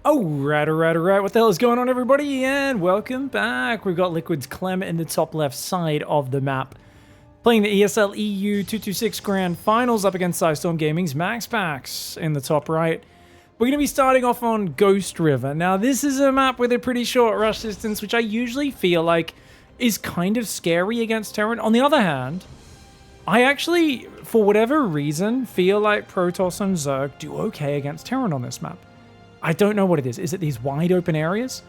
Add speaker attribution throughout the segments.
Speaker 1: Alright. What the hell is going on, everybody? And welcome back. We've got Liquid's CLEM in the top left side of the map. Playing the ESL EU 226 Grand Finals up against Storm Gaming's MAXPAX in the top right. We're going to be starting off on Ghost River. Now, this is a map with a pretty short rush distance, which I usually feel like is kind of scary against Terran. On the other hand, I actually, for whatever reason, feel like Protoss and Zerg do okay against Terran on this map. I don't know what it is. Is it these wide open areas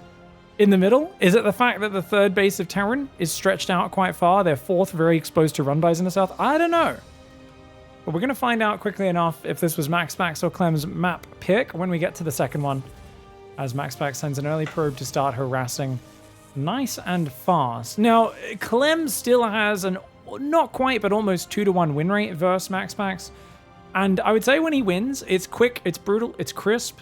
Speaker 1: in the middle? Is it the fact that the third base of Terran is stretched out quite far? Their fourth very exposed to run bys in the south? I don't know. But we're going to find out quickly enough if this was MAXPAX or CLEM's map pick when we get to the second one, as MAXPAX sends an early probe to start harassing nice and fast. Now, CLEM still has an not quite, but almost 2-to-1 win rate versus MAXPAX. And I would say when he wins, it's quick, it's brutal, it's crisp.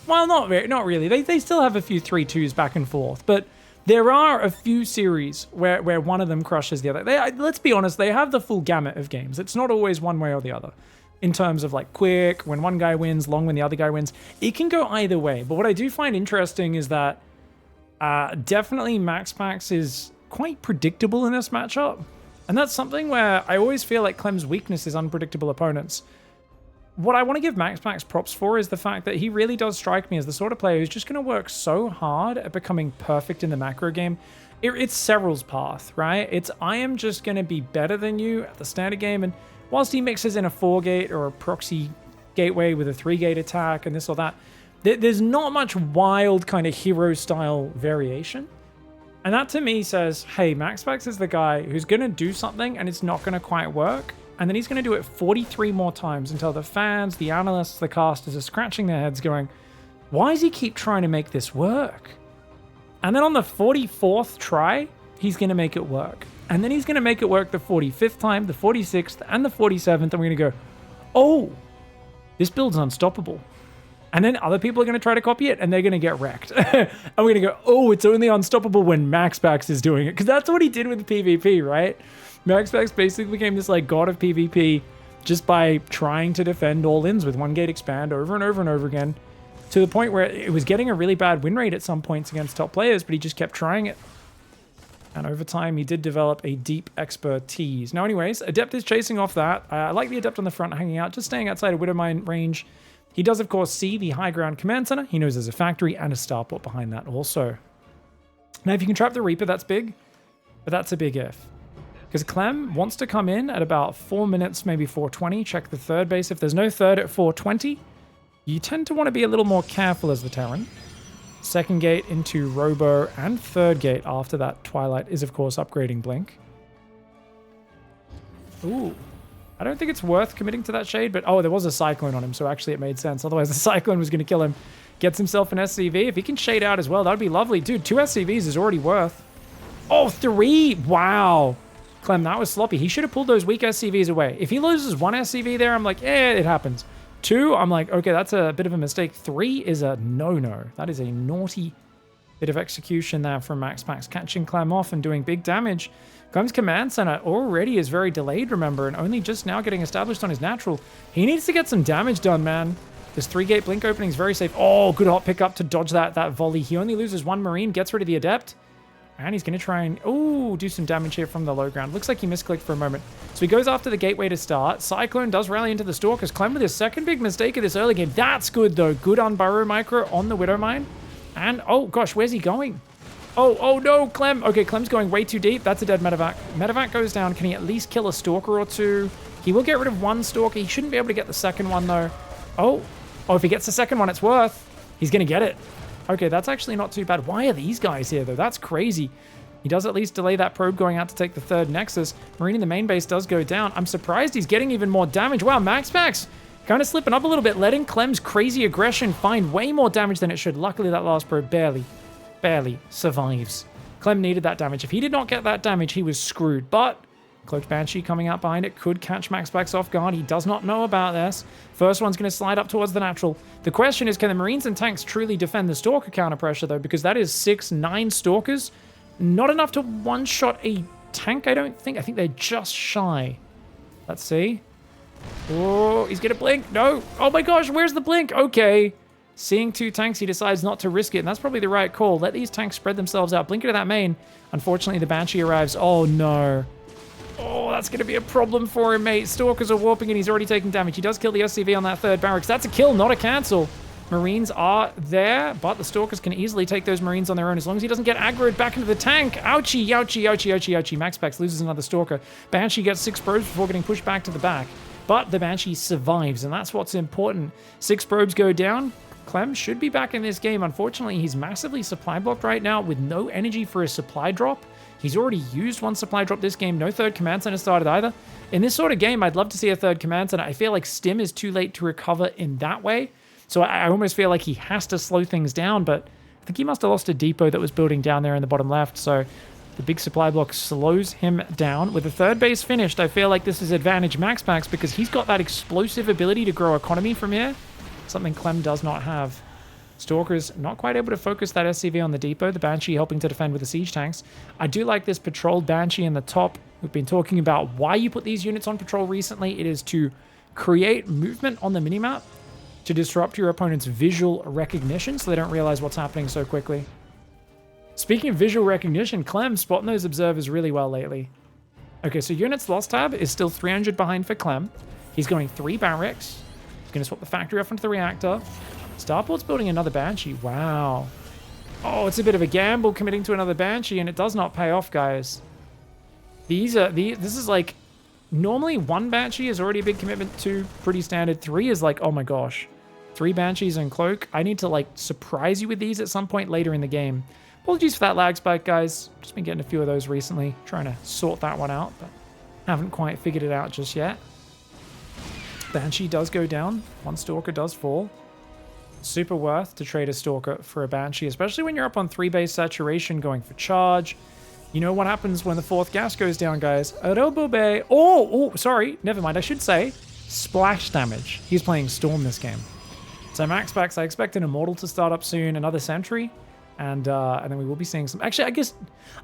Speaker 1: Well, not really. They still have a few 3-2s back and forth, but there are a few series where one of them crushes the other. Let's be honest, they have the full gamut of games. It's not always one way or the other. In terms of like quick, when one guy wins, long when the other guy wins. It can go either way. But what I do find interesting is that definitely MAXPAX is quite predictable in this matchup. And that's something where I always feel like CLEM's weakness is unpredictable opponents. What I want to give MAXPAX props for is the fact that he really does strike me as the sort of player who's just going to work so hard at becoming perfect in the macro game. It's Serral's path, right? It's I am just going to be better than you at the standard game, and whilst he mixes in a 4-gate or a proxy gateway with a 3-gate attack and this or that, there's not much wild kind of hero-style variation. And that to me says, hey, MAXPAX is the guy who's going to do something and it's not going to quite work. And then he's going to do it 43 more times until the fans, the analysts, the casters are scratching their heads going, why does he keep trying to make this work? And then on the 44th try, he's going to make it work. And then he's going to make it work the 45th time, the 46th, and the 47th. And we're going to go, oh, this build's unstoppable. And then other people are going to try to copy it, and they're going to get wrecked. And we're going to go, oh, it's only unstoppable when MAXPAX is doing it. Because that's what he did with PvP, right? MAXPAX basically became this like god of PvP just by trying to defend all-ins with 1-gate expand over and over and over again, to the point where it was getting a really bad win rate at some points against top players, but he just kept trying it. And over time, he did develop a deep expertise. Now anyways, Adept is chasing off that. I like the Adept on the front hanging out, just staying outside of Widowmine range. He does, of course, see the high ground command center. He knows there's a factory and a starport behind that also. Now, if you can trap the Reaper, that's big, but that's a big if. Because CLEM wants to come in at about 4 minutes, maybe 4:20, check the third base. If there's no third at 4:20, you tend to want to be a little more careful as the Terran. Second gate into Robo, and third gate after that Twilight is, of course, upgrading Blink. Ooh. I don't think it's worth committing to that shade, but oh, there was a Cyclone on him, so actually it made sense. Otherwise, the Cyclone was going to kill him. Gets himself an SCV. If he can shade out as well, that would be lovely. Dude, 2 SCVs is already worth. Oh, 3! Wow. CLEM, that was sloppy. He should have pulled those weak SCVs away. If he loses 1 SCV there, I'm like, it happens. 2, I'm like, okay, that's a bit of a mistake. 3 is a no-no. That is a naughty bit of execution there from MAXPAX, catching CLEM off and doing big damage. CLEM's command center already is very delayed, remember, and only just now getting established on his natural. He needs to get some damage done, man. This 3-gate blink opening is very safe. Oh, good hot pickup to dodge that volley. He only loses 1 Marine, gets rid of the Adept. And he's going to try and, do some damage here from the low ground. Looks like he misclicked for a moment. So he goes after the gateway to start. Cyclone does rally into the Stalkers. CLEM with his second big mistake of this early game. That's good, though. Good unburrow micro on the Widowmine. And, oh, gosh, where's he going? Oh, no, CLEM. Okay, CLEM's going way too deep. That's a dead Medevac. Medevac goes down. Can he at least kill a Stalker or 2? He will get rid of 1 Stalker. He shouldn't be able to get the second one, though. Oh, if he gets the second one, it's worth. He's going to get it. Okay, that's actually not too bad. Why are these guys here, though? That's crazy. He does at least delay that probe going out to take the third Nexus. Marine in the main base does go down. I'm surprised he's getting even more damage. Wow, MAXPAX kind of slipping up a little bit, letting CLEM's crazy aggression find way more damage than it should. Luckily, that last probe barely survives. CLEM needed that damage. If he did not get that damage, he was screwed. But Cloaked Banshee coming out behind it could catch MAXPAX off guard. He does not know about this. First one's going to slide up towards the natural. The question is, can the Marines and tanks truly defend the Stalker counter pressure, though? Because that is 6-9 Stalkers. Not enough to one-shot a tank, I don't think. I think they're just shy. Let's see. Oh, he's going to blink. No. Oh my gosh, where's the blink? Okay. Seeing 2 tanks, he decides not to risk it, and that's probably the right call. Let these tanks spread themselves out. Blink into that main. Unfortunately, the Banshee arrives. Oh, no. Oh, that's going to be a problem for him, mate. Stalkers are warping, and he's already taking damage. He does kill the SCV on that 3rd barracks. That's a kill, not a cancel. Marines are there, but the Stalkers can easily take those Marines on their own as long as he doesn't get aggroed back into the tank. Ouchie, ouchie, ouchie, ouchie, ouchie. MAXPAX loses another Stalker. Banshee gets 6 probes before getting pushed back to the back. But the Banshee survives, and that's what's important. 6 probes go down. Clem should be back in this game. Unfortunately, he's massively supply blocked right now with no energy for a supply drop. He's already used 1 supply drop this game. No 3rd command center started either. In this sort of game, I'd love to see a 3rd command center. I feel like Stim is too late to recover in that way. So I almost feel like he has to slow things down, but I think he must have lost a depot that was building down there in the bottom left. So the big supply block slows him down. With the 3rd base finished, I feel like this is advantage MAXPAX because he's got that explosive ability to grow economy from here. Something Clem does not have. Stalkers not quite able to focus that SCV on the depot. The Banshee helping to defend with the siege tanks. I do like this patrolled Banshee in the top. We've been talking about why you put these units on patrol recently. It is to create movement on the minimap to disrupt your opponent's visual recognition so they don't realize what's happening so quickly. Speaking of visual recognition, Clem spotting those observers really well lately. Okay, so units lost tab is still 300 behind for Clem. He's going 3 barracks. He's going to swap the factory off into the reactor. Starport's building another Banshee. Wow. Oh, it's a bit of a gamble committing to another Banshee, and it does not pay off, guys. This is like, normally 1 Banshee is already a big commitment, 2 pretty standard. 3 is like, oh my gosh. 3 Banshees and Cloak. I need to like surprise you with these at some point later in the game. Apologies for that lag spike, guys. Just been getting a few of those recently. Trying to sort that one out, but haven't quite figured it out just yet. Banshee does go down. 1 Stalker does fall. Super worth to trade a Stalker for a Banshee, especially when you're up on 3 base saturation going for charge. You know what happens when the 4th gas goes down, guys. Oh, sorry. Never mind. I should say splash damage. He's playing Storm this game. So MAXPAX, I expect an Immortal to start up soon, another Sentry, and then we will be seeing some... Actually, I guess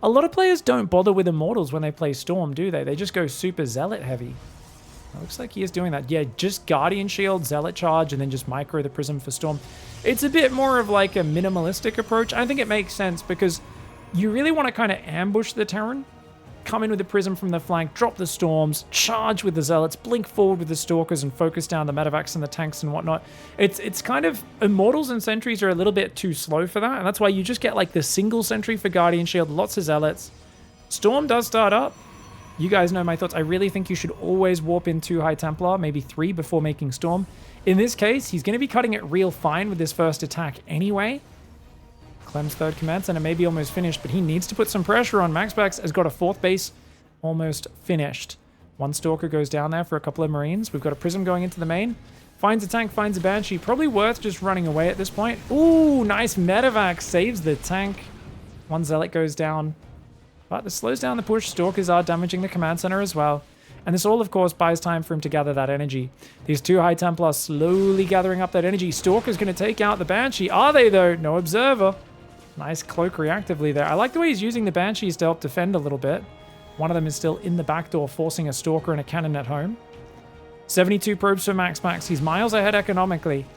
Speaker 1: a lot of players don't bother with Immortals when they play Storm, do they? They just go super Zealot heavy. It looks like he is doing that. Yeah, just Guardian Shield, Zealot Charge, and then just micro the Prism for Storm. It's a bit more of like a minimalistic approach. I think it makes sense because you really want to kind of ambush the Terran, come in with the Prism from the flank, drop the Storms, charge with the Zealots, blink forward with the Stalkers, and focus down the Medevacs and the tanks and whatnot. It's kind of... Immortals and Sentries are a little bit too slow for that, and that's why you just get like the single Sentry for Guardian Shield, lots of Zealots. Storm does start up. You guys know my thoughts. I really think you should always warp in 2 High Templar, maybe 3 before making Storm. In this case, he's going to be cutting it real fine with this first attack anyway. Clem's 3rd command center may be almost finished, but he needs to put some pressure on. MAXPAX has got a 4th base almost finished. 1 Stalker goes down there for a couple of Marines. We've got a Prism going into the main. Finds a tank, finds a Banshee. Probably worth just running away at this point. Ooh, nice Medevac. Saves the tank. 1 Zealot goes down. But this slows down the push. Stalkers are damaging the command center as well. And this all, of course, buys time for him to gather that energy. These 2 High Templar slowly gathering up that energy. Stalker's going to take out the Banshee. Are they, though? No Observer. Nice cloak reactively there. I like the way he's using the Banshees to help defend a little bit. One of them is still in the back door, forcing a Stalker and a cannon at home. 72 probes for MAXPAX. He's miles ahead economically.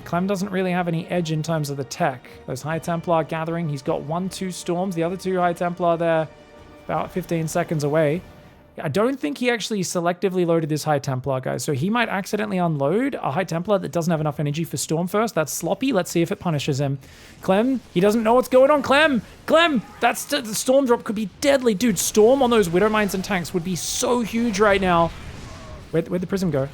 Speaker 1: Clem doesn't really have any edge in terms of the tech. Those High Templar gathering. He's got 1-2 Storms. The other 2 High Templar there about 15 seconds away. I don't think he actually selectively loaded this High Templar, guys. So he might accidentally unload a High Templar that doesn't have enough energy for Storm first. That's sloppy. Let's see if it punishes him. Clem, he doesn't know what's going on. Clem, that's the Storm drop could be deadly. Dude, Storm on those Widow Mines and tanks would be so huge right now. Where'd the Prism go?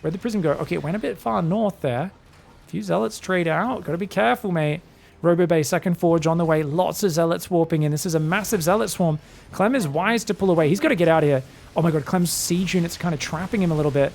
Speaker 1: Where'd the Prism go? Okay, it went a bit far north there. A few Zealots trade out. Gotta be careful, mate. Robo Bay, 2nd Forge on the way. Lots of Zealots warping in. This is a massive Zealot swarm. Clem is wise to pull away. He's got to get out of here. Oh my god, Clem's siege unit's kind of trapping him a little bit.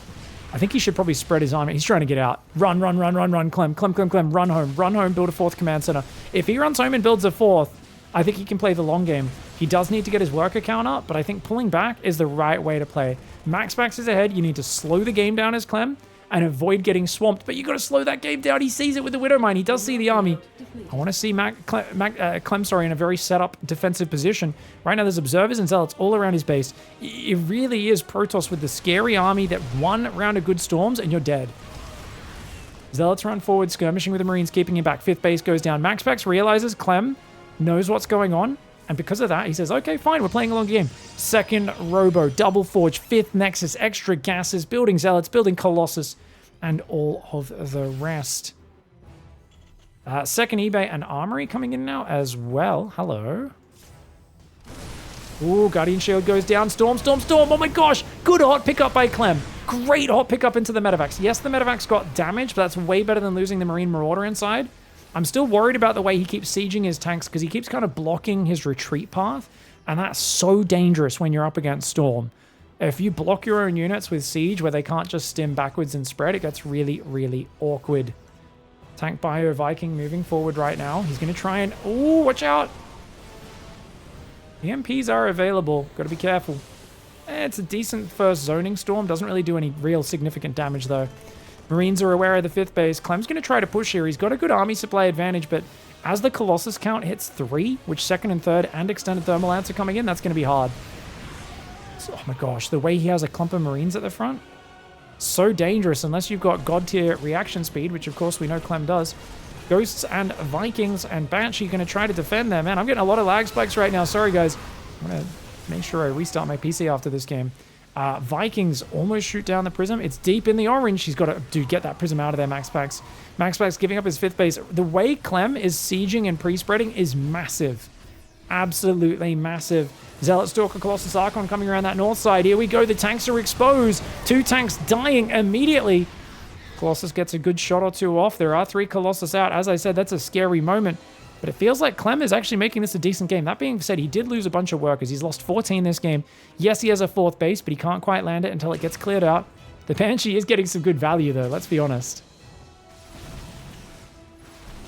Speaker 1: I think he should probably spread his army. He's trying to get out. Run, Clem. Run home. Run home, build a 4th command center. If he runs home and builds a 4th, I think he can play the long game. He does need to get his worker count up, but I think pulling back is the right way to play. MAXPAX is ahead. You need to slow the game down as Clem and avoid getting swamped, but you got to slow that game down. He sees it with the Widow Mine. He does see the army. I want to see Clem, in a very set-up defensive position. Right now, there's Observers and Zealots all around his base. It really is Protoss with the scary army that 1 round of good Storms and you're dead. Zealots run forward, skirmishing with the Marines, keeping him back. 5th base goes down. MAXPAX realizes Clem knows what's going on. And because of that, he says, okay, fine, we're playing a long game. 2nd Robo, Double Forge, 5th Nexus, extra gases, building Zealots, building Colossus, and all of the rest. 2nd eBay and Armory coming in now as well. Hello. Ooh, Guardian Shield goes down. Storm, Storm, Storm. Oh my gosh. Good hot pickup by Clem. Great hot pickup into the Medivacs. Yes, the Medivacs got damaged, but that's way better than losing the Marine Marauder inside. I'm still worried about the way he keeps sieging his tanks because he keeps kind of blocking his retreat path. And that's so dangerous when you're up against Storm. If you block your own units with siege where they can't just stim backwards and spread, it gets really, really awkward. Tank Bio Viking moving forward right now. He's going to try and... Ooh, watch out. EMPs are available. Got to be careful. It's a decent first zoning storm. Doesn't really do any real significant damage, though. Marines are aware of the 5th base. Clem's going to try to push here. He's got a good army supply advantage, but as the Colossus count hits 3, which 2nd and 3rd and extended thermal lance are coming in, that's going to be hard. So, oh my gosh, the way he has a clump of Marines at the front. So dangerous unless you've got god tier reaction speed, which of course we know Clem does. Ghosts and Vikings and Banshee going to try to defend there. Man, I'm getting a lot of lag spikes right now. Sorry, guys. I'm going to make sure I restart my PC after this game. Vikings almost shoot down the Prism. It's deep in the orange. He's got to, dude, get that Prism out of there, MAXPAX. MAXPAX giving up his 5th base. The way Clem is sieging and pre-spreading is massive. Absolutely massive. Zealot, Stalker, Colossus, Archon coming around that north side. Here we go. The tanks are exposed. 2 tanks dying immediately. Colossus gets a good shot or 2 off. There are 3 Colossus out. As I said, that's a scary moment. But it feels like Clem is actually making this a decent game. That being said, he did lose a bunch of workers. He's lost 14 this game. Yes, he has a 4th base, but he can't quite land it until it gets cleared out. The Banshee is getting some good value, though. Let's be honest.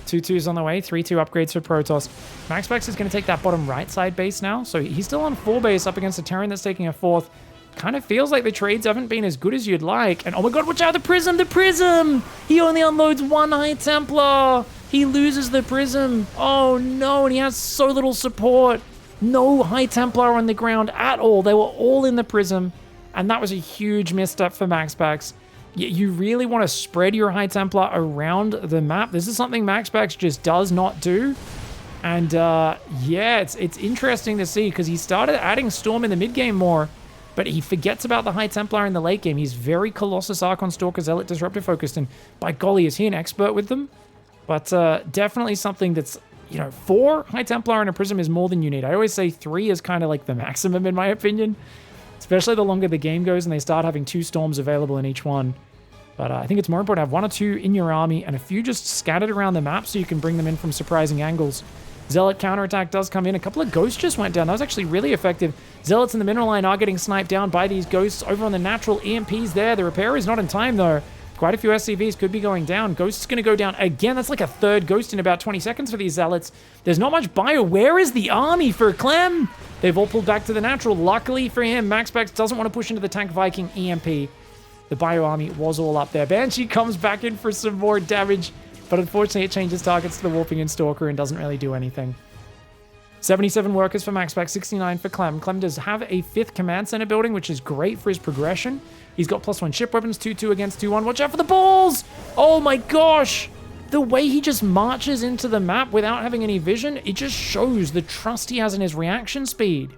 Speaker 1: 2-2s on the way. 3-2 upgrades for Protoss. MAXPAX is going to take that bottom right side base now. So he's still on 4 base up against a Terran that's taking a 4th. Kind of feels like the trades haven't been as good as you'd like. And oh my god, watch out, the Prism! The Prism! He only unloads 1 High Templar! He loses the Prism. Oh no, and he has so little support. No High Templar on the ground at all. They were all in the Prism. And that was a huge misstep for MAXPAX. You really want to spread your High Templar around the map. This is something MAXPAX just does not do. And yeah, it's interesting to see because he started adding Storm in the mid game more. But he forgets about the High Templar in the late game. He's very Colossus, Archon, Stalker, Zealot, Disruptor focused. And by golly, is he an expert with them? But definitely something that's, you know, 4 High Templar and a Prism is more than you need. I always say 3 is kind of like the maximum in my opinion. Especially the longer the game goes and they start having 2 Storms available in each one. But I think it's more important to have 1 or 2 in your army and a few just scattered around the map so you can bring them in from surprising angles. Zealot counterattack does come in. A couple of Ghosts just went down. That was actually really effective. Zealots in the mineral line are getting sniped down by these Ghosts over on the natural EMPs there. The repair is not in time, though. Quite a few SCVs could be going down. Ghost is going to go down again. That's like a 3rd Ghost in about 20 seconds for these Zealots. There's not much bio. Where is the army for Clem? They've all pulled back to the natural. Luckily for him, MAXPAX doesn't want to push into the Tank Viking EMP. The bio army was all up there. Banshee comes back in for some more damage. But unfortunately, it changes targets to the Warping and Stalker and doesn't really do anything. 77 workers for MAXPAX, 69 for Clem. Clem does have a 5th command center building, which is great for his progression. He's got +1 ship weapons, 2-2 against 2-1. Watch out for the balls! Oh my gosh! The way he just marches into the map without having any vision, it just shows the trust he has in his reaction speed.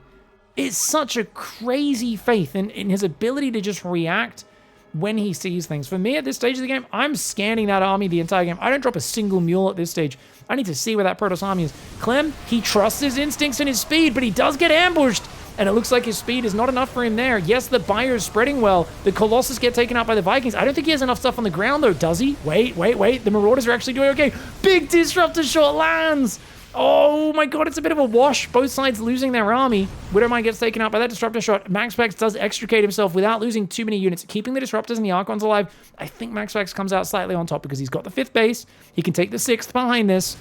Speaker 1: It's such a crazy faith in his ability to just react when he sees things. For me, at this stage of the game, I'm scanning that army the entire game. I don't drop a single mule at this stage. I need to see where that Protoss army is. Clem, he trusts his instincts and his speed, but he does get ambushed. And it looks like his speed is not enough for him there. Yes, the bio is spreading well. The Colossus get taken out by the Vikings. I don't think he has enough stuff on the ground, though, does he? Wait. The Marauders are actually doing okay. Big Disruptor shot lands. Oh my god, it's a bit of a wash. Both sides losing their army. Widowmine gets taken out by that Disruptor shot. MAXPAX does extricate himself without losing too many units, keeping the Disruptors and the Archons alive. I think MAXPAX comes out slightly on top because he's got the 5th base. He can take the 6th behind this,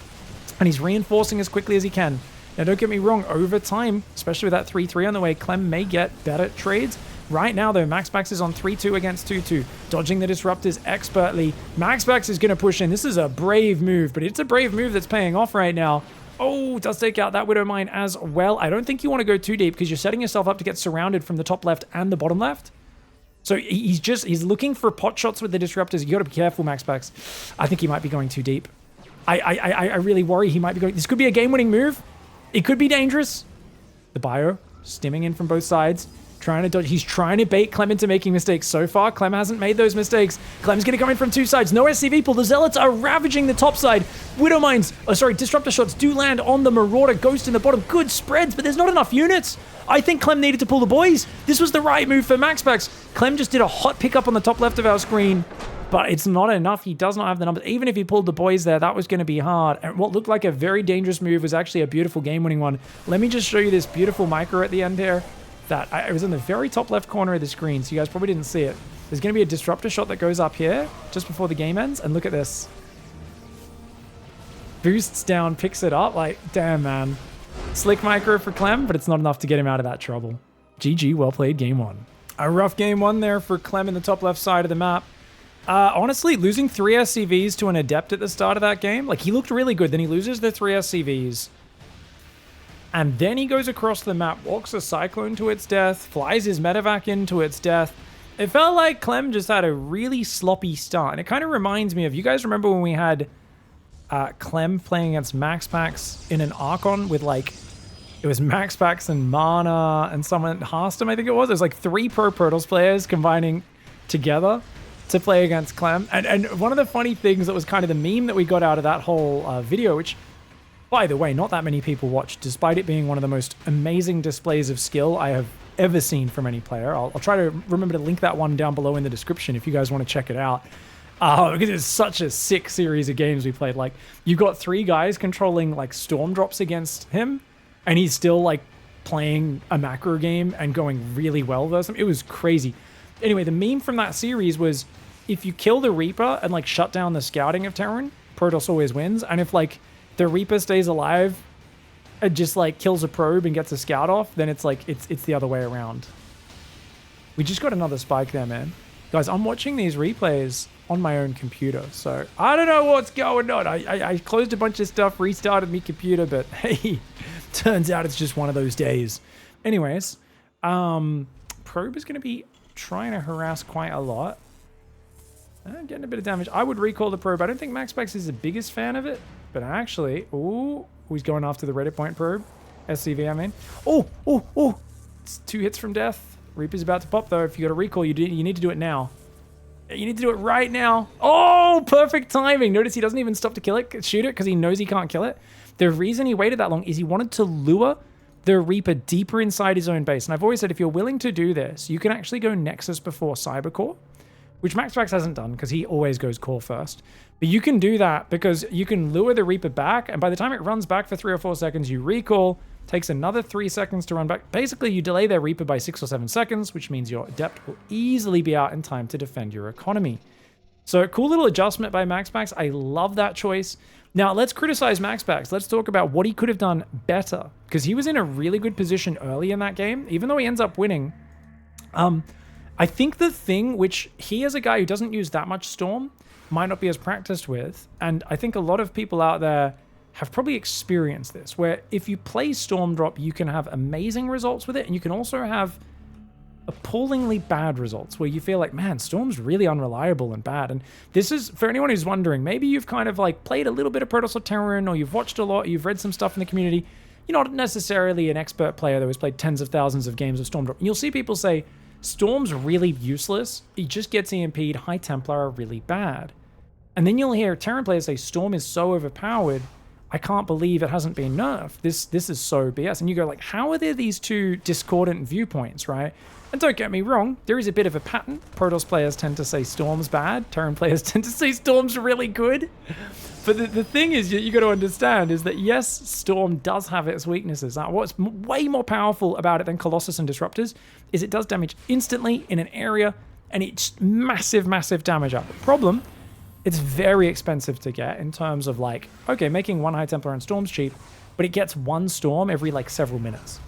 Speaker 1: and he's reinforcing as quickly as he can. Now, don't get me wrong, over time, especially with that 3-3 on the way, Clem may get better trades. Right now, though, MAXPAX is on 3-2 against 2-2, dodging the Disruptors expertly. MAXPAX is going to push in. This is a brave move, but it's a brave move that's paying off right now. Oh, does take out that Widowmine as well. I don't think you want to go too deep because you're setting yourself up to get surrounded from the top left and the bottom left. So he's looking for pot shots with the disruptors. You got to be careful, MAXPAX. I think he might be going too deep. I really worry he might be going. This could be a game-winning move. It could be dangerous. The bio stimming in from both sides, trying to dodge. He's trying to bait Clem into making mistakes. So far, Clem hasn't made those mistakes. Clem's going to come in from two sides. No SCV pull. The Zealots are ravaging the top side. Widow Mines, Disruptor shots do land on the Marauder. Ghost in the bottom. Good spreads, but there's not enough units. I think Clem needed to pull the boys. This was the right move for MAXPAX. Clem just did a hot pickup on the top left of our screen, but it's not enough. He does not have the numbers. Even if he pulled the boys there, that was going to be hard. And what looked like a very dangerous move was actually a beautiful game-winning one. Let me just show you this beautiful micro at the end here. It was in the very top left corner of the screen, so you guys probably didn't see it. There's going to be a disruptor shot that goes up here just before the game ends, and look at this. Boosts down, picks it up. Like, damn, man. Slick micro for Clem, but it's not enough to get him out of that trouble. GG, well played, game one. A rough game one there for Clem in the top left side of the map. Honestly, losing 3 SCVs to an Adept at the start of that game, like, he looked really good. Then he loses the 3 SCVs. And then he goes across the map, walks a Cyclone to its death, flies his medevac into its death. It felt like Clem just had a really sloppy start. And it kind of reminds me of, you guys remember when we had Clem playing against MAXPAX in an Archon with, like, it was MAXPAX and Mana and someone, Harstem, I think it was. It was like 3 Pro Protoss players combining together to play against Clem. And one of the funny things that was kind of the meme that we got out of that whole video, which, by the way, not that many people watched, despite it being one of the most amazing displays of skill I have ever seen from any player. I'll try to remember to link that one down below in the description if you guys want to check it out. Because it's such a sick series of games we played. Like, you got 3 guys controlling, like, storm drops against him, and he's still, like, playing a macro game and going really well versus him. It was crazy. Anyway, the meme from that series was, if you kill the Reaper and, like, shut down the scouting of Terran, Protoss always wins. And if, like, the Reaper stays alive and just, like, kills a probe and gets a scout off, then it's, like, it's the other way around. We just got another spike there, man. Guys, I'm watching these replays on my own computer, so I don't know what's going on. I closed a bunch of stuff, restarted my computer, but hey, turns out it's just one of those days. Anyways, probe is going to be trying to harass quite a lot. Getting a bit of damage. I would recall the probe. I don't think MAXPAX is the biggest fan of it, but actually, ooh, he's going after the Reddit point probe. SCV, I mean. Oh, it's 2 hits from death. Reaper's about to pop, though. If you got a recall, you need to do it now. You need to do it right now. Oh, perfect timing. Notice he doesn't even stop to shoot it, because he knows he can't kill it. The reason he waited that long is he wanted to lure the Reaper deeper inside his own base. And I've always said, if you're willing to do this, you can actually go Nexus before Cybercore, which MAXPAX hasn't done because he always goes core first. But you can do that because you can lure the Reaper back, and by the time it runs back for 3 or 4 seconds, you recall, takes another 3 seconds to run back. Basically, you delay their Reaper by 6 or 7 seconds, which means your Adept will easily be out in time to defend your economy. So, cool little adjustment by MAXPAX. I love that choice. Now, let's criticize MAXPAX. Let's talk about what he could have done better, because he was in a really good position early in that game, even though he ends up winning. I think the thing which he, as a guy who doesn't use that much Storm, might not be as practiced with, and I think a lot of people out there have probably experienced this, where if you play Storm Drop, you can have amazing results with it, and you can also have appallingly bad results where you feel like, man, Storm's really unreliable and bad. And this is, for anyone who's wondering, maybe you've kind of like played a little bit of Protoss or Terran, or you've watched a lot, you've read some stuff in the community, you're not necessarily an expert player that has played tens of thousands of games of Storm Drop. And you'll see people say, Storm's really useless, he just gets EMP'd, High Templar are really bad. And then you'll hear Terran players say, Storm is so overpowered, I can't believe it hasn't been nerfed. This is so BS. And you go like, how are there these two discordant viewpoints, right? And don't get me wrong, there is a bit of a pattern. Protoss players tend to say Storm's bad. Terran players tend to say Storm's really good. But the thing is, you got to understand is that yes, Storm does have its weaknesses. Now, what's way more powerful about it than Colossus and Disruptors is it does damage instantly in an area, and it's massive, massive damage out. The problem, it's very expensive to get in terms of like, okay, making 1 High Templar and Storm's cheap, but it gets 1 Storm every like several minutes.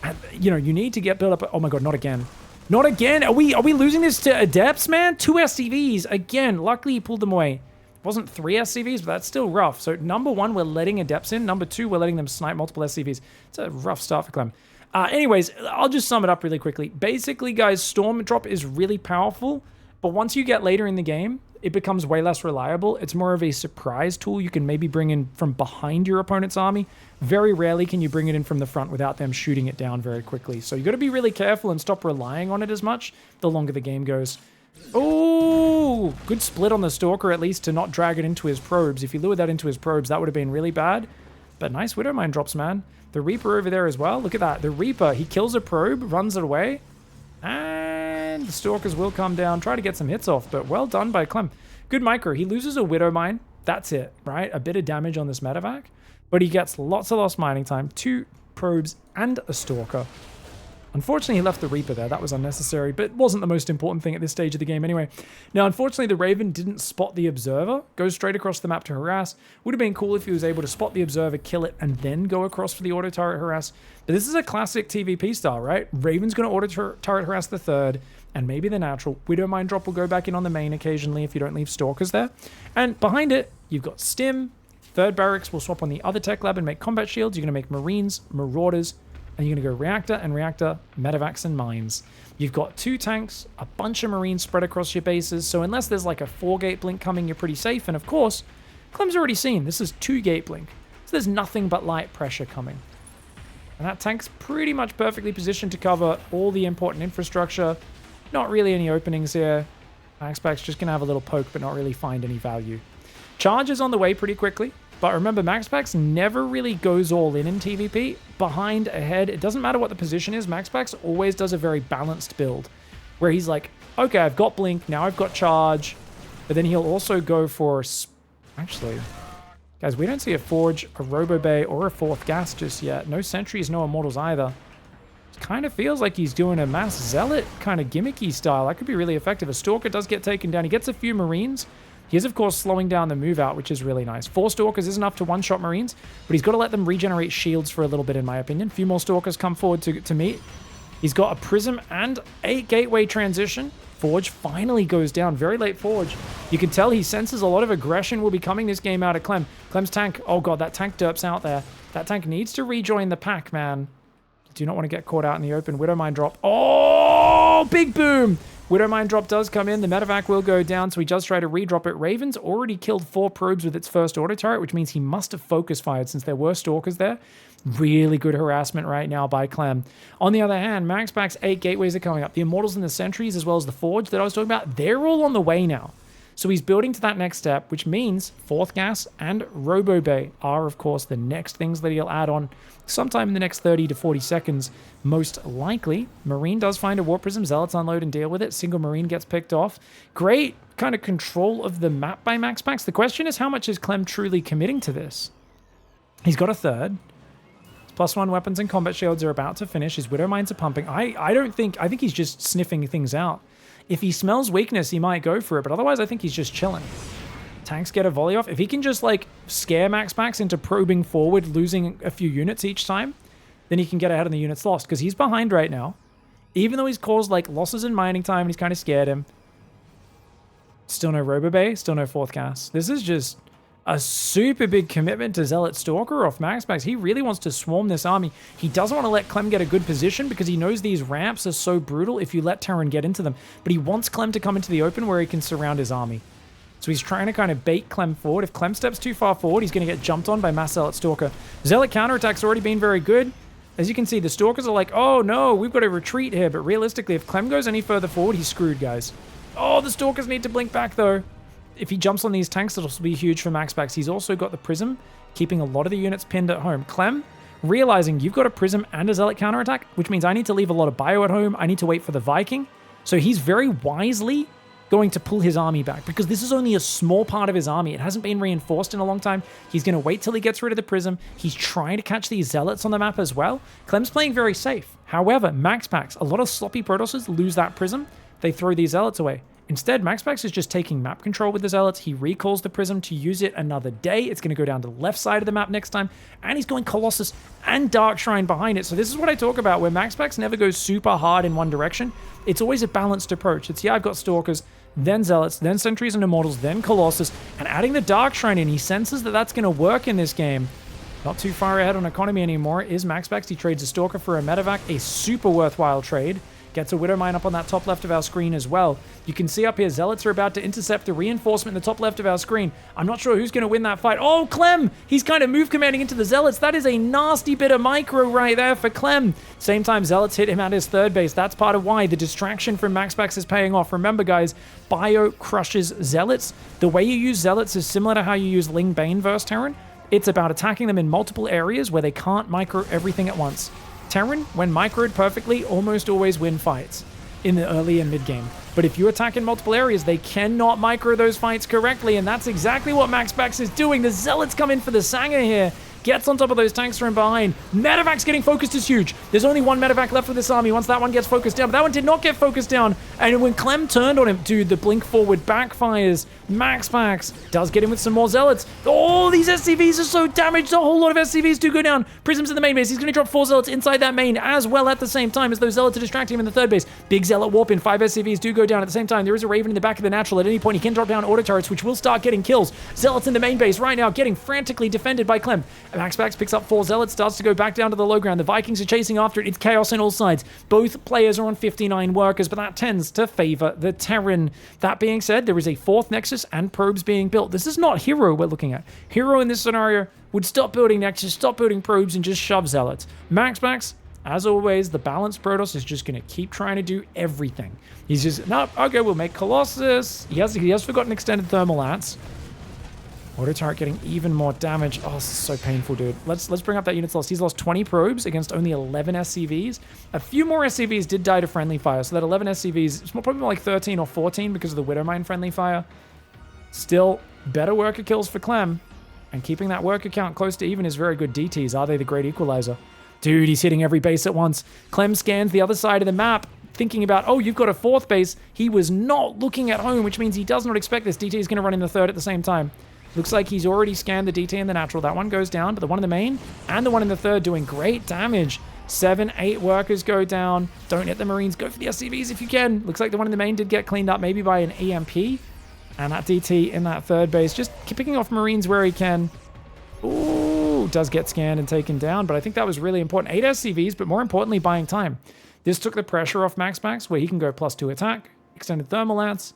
Speaker 1: And, you know, you need to get built up. Oh my god, not again. Not again. Are we losing this to Adepts, man? 2 SCVs. Again, luckily he pulled them away. It wasn't 3 SCVs, but that's still rough. So number 1, we're letting Adepts in. Number 2, we're letting them snipe multiple SCVs. It's a rough start for Clem. Anyways, I'll just sum it up really quickly. Basically, guys, Storm Drop is really powerful, but once you get later in the game, it becomes way less reliable. It's more of a surprise tool you can maybe bring in from behind your opponent's army. Very rarely can you bring it in from the front without them shooting it down very quickly. So you got to be really careful and stop relying on it as much the longer the game goes. Oh, good split on the Stalker at least to not drag it into his probes. If he lured that into his probes, that would have been really bad. But nice Widowmine drops, man. The Reaper over there as well. Look at that. The Reaper, he kills a probe, runs it away. And the Stalkers will come down, try to get some hits off. But well done by Clem. Good micro. He loses a Widowmine. That's it, right? A bit of damage on this medevac. But he gets lots of lost mining time. 2 probes and a Stalker. Unfortunately, he left the Reaper there. That was unnecessary, but wasn't the most important thing at this stage of the game anyway. Now, unfortunately, the Raven didn't spot the Observer. Goes straight across the map to harass. Would have been cool if he was able to spot the Observer, kill it, and then go across for the auto turret harass. But this is a classic TvP style, right? Raven's going to auto turret harass the 3rd, and maybe the natural. Widowmine drop will go back in on the main occasionally if you don't leave Stalkers there. And behind it, you've got Stim. 3rd Barracks will swap on the other tech lab and make combat shields. You're going to make Marines, Marauders, and you're going to go Reactor and Reactor, Medevacs and Mines. You've got 2 tanks, a bunch of Marines spread across your bases, so unless there's like a 4-gate blink coming, you're pretty safe. And of course, Clem's already seen, this is 2-gate blink, so there's nothing but light pressure coming. And that tank's pretty much perfectly positioned to cover all the important infrastructure. Not really any openings here. MAXPAX just going to have a little poke, but not really find any value. Charge is on the way pretty quickly. But remember, MAXPAX never really goes all in TvP. Behind, ahead, it doesn't matter what the position is. MAXPAX always does a very balanced build. Where he's like, okay, I've got Blink, now I've got Charge. But then he'll also go for... Actually, guys, we don't see a Forge, a Robo Bay, or a 4th Gas just yet. No Sentries, no Immortals either. It kind of feels like he's doing a Mass Zealot kind of gimmicky style. That could be really effective. A Stalker does get taken down. He gets a few Marines. He is, of course, slowing down the move out, which is really nice. 4 Stalkers is enough to one-shot Marines, but he's got to let them regenerate shields for a little bit, in my opinion. A few more Stalkers come forward to meet. He's got a Prism and a Gateway transition. Forge finally goes down. Very late Forge. You can tell he senses a lot of aggression will be coming this game out of Clem. Clem's tank, oh god, that tank derps out there. That tank needs to rejoin the pack, man. You do not want to get caught out in the open. Widowmine drop. Oh, big boom! Widowmine drop does come in. The medevac will go down, so he does try to redrop it. Raven's already killed 4 probes with its first auto turret, which means he must have focus fired since there were Stalkers there. Really good harassment right now by Clem. On the other hand, MAXPAX 8 gateways are coming up. The Immortals and the Sentries, as well as the Forge that I was talking about, they're all on the way now. So he's building to that next step, which means 4th Gas and Robo Bay are, of course, the next things that he'll add on sometime in the next 30 to 40 seconds, most likely. Marine does find a Warp Prism. Zealots unload and deal with it. Single Marine gets picked off. Great kind of control of the map by MAXPAX. The question is, how much is Clem truly committing to this? He's got a 3rd. +1 weapons and combat shields are about to finish. His Widow Mines are pumping. I think he's just sniffing things out. If he smells weakness, he might go for it, but otherwise I think he's just chilling. Tanks get a volley off. If he can just like scare MAXPAX into probing forward, losing a few units each time, then he can get ahead of the units lost, because he's behind right now. Even though he's caused like losses in mining time and he's kind of scared him. Still no Robo Bay, still no 4th Gas. This is just a super big commitment to Zealot Stalker off MAXPAX. He really wants to swarm this army. He doesn't want to let Clem get a good position because he knows these ramps are so brutal if you let Terran get into them. But he wants Clem to come into the open where he can surround his army. So he's trying to kind of bait Clem forward. If Clem steps too far forward, he's going to get jumped on by Mass Zealot Stalker. Zealot counterattack's already been very good. As you can see, the Stalkers are like, oh no, we've got to retreat here. But realistically, if Clem goes any further forward, he's screwed, guys. Oh, the Stalkers need to blink back though. If he jumps on these tanks, it'll be huge for MAXPAX. He's also got the Prism, keeping a lot of the units pinned at home. Clem, realizing you've got a Prism and a Zealot counterattack, which means I need to leave a lot of bio at home. I need to wait for the Viking. So he's very wisely going to pull his army back, because this is only a small part of his army. It hasn't been reinforced in a long time. He's going to wait till he gets rid of the Prism. He's trying to catch these Zealots on the map as well. Clem's playing very safe. However, MAXPAX, a lot of sloppy Protosses lose that Prism. They throw these Zealots away. Instead, MAXPAX is just taking map control with the Zealots. He recalls the Prism to use it another day. It's going to go down to the left side of the map next time. And he's going Colossus and Dark Shrine behind it. So this is what I talk about, where MAXPAX never goes super hard in one direction. It's always a balanced approach. It's, yeah, I've got Stalkers, then Zealots, then Sentries and Immortals, then Colossus. And adding the Dark Shrine in, he senses that that's going to work in this game. Not too far ahead on economy anymore is MAXPAX. He trades a Stalker for a Medevac, a super worthwhile trade. Gets a Widow Mine up on that top left of our screen as well. You can see up here, Zealots are about to intercept the reinforcement in the top left of our screen. I'm not sure who's going to win that fight. Oh, Clem! He's kind of move commanding into the Zealots. That is a nasty bit of micro right there for Clem. Same time, Zealots hit him at his third base. That's part of why the distraction from MAXPAX is paying off. Remember, guys, Bio crushes Zealots. The way you use Zealots is similar to how you use Ling Bane versus Terran. It's about attacking them in multiple areas where they can't micro everything at once. Terran, when microed perfectly, almost always win fights in the early and mid game. But if you attack in multiple areas, they cannot micro those fights correctly, and that's exactly what MAXPAX is doing. The Zealots come in for the Sanger here. Gets on top of those tanks from behind. Medevac's getting focused is huge. There's only one Medevac left with this army once that one gets focused down. But that one did not get focused down. And when Clem turned on him, dude, the blink forward backfires. MAXPAX does get in with some more Zealots. Oh, these SCVs are so damaged. A whole lot of SCVs do go down. Prism's in the main base. He's going to drop 4 Zealots inside that main as well at the same time as those Zealots are distracting him in the third base. Big Zealot warp in. 5 SCVs do go down at the same time. There is a Raven in the back of the natural. At any point, he can drop down auto turrets, which will start getting kills. Zealots in the main base right now getting frantically defended by Clem. MAXPAX picks up 4 Zealots, starts to go back down to the low ground. The Vikings are chasing after it. It's chaos on all sides. Both players are on 59 workers, but that tends to favor the Terran. That being said, there is a 4th Nexus and probes being built. This is not Hero we're looking at. Hero in this scenario would stop building Nexus, stop building probes, and just shove Zealots. MAXPAX, as always, the balanced Protoss is just going to keep trying to do everything. He's just, no, okay, we'll make Colossus. He has forgotten extended thermal lance. Auto turret getting even more damage. Oh, this is so painful, dude. Let's bring up that unit's loss. He's lost 20 probes against only 11 SCVs. A few more SCVs did die to friendly fire, so that 11 SCVs, it's probably more like 13 or 14 because of the Widow Mine friendly fire. Still, better worker kills for Clem, and keeping that worker count close to even is very good DTs. Are they the great equalizer? Dude, he's hitting every base at once. Clem scans the other side of the map, thinking about, oh, you've got a 4th base. He was not looking at home, which means he does not expect this. DT is going to run in the 3rd at the same time. Looks like he's already scanned the DT in the natural. That one goes down, but the one in the main and the one in the 3rd doing great damage. 7, 8 workers go down. Don't hit the Marines. Go for the SCVs if you can. Looks like the one in the main did get cleaned up maybe by an EMP. And that DT in that 3rd base, just picking off Marines where he can. Ooh, does get scanned and taken down, but I think that was really important. 8 SCVs, but more importantly, buying time. This took the pressure off MAXPAX, where he can go +2 attack, extended thermal lance.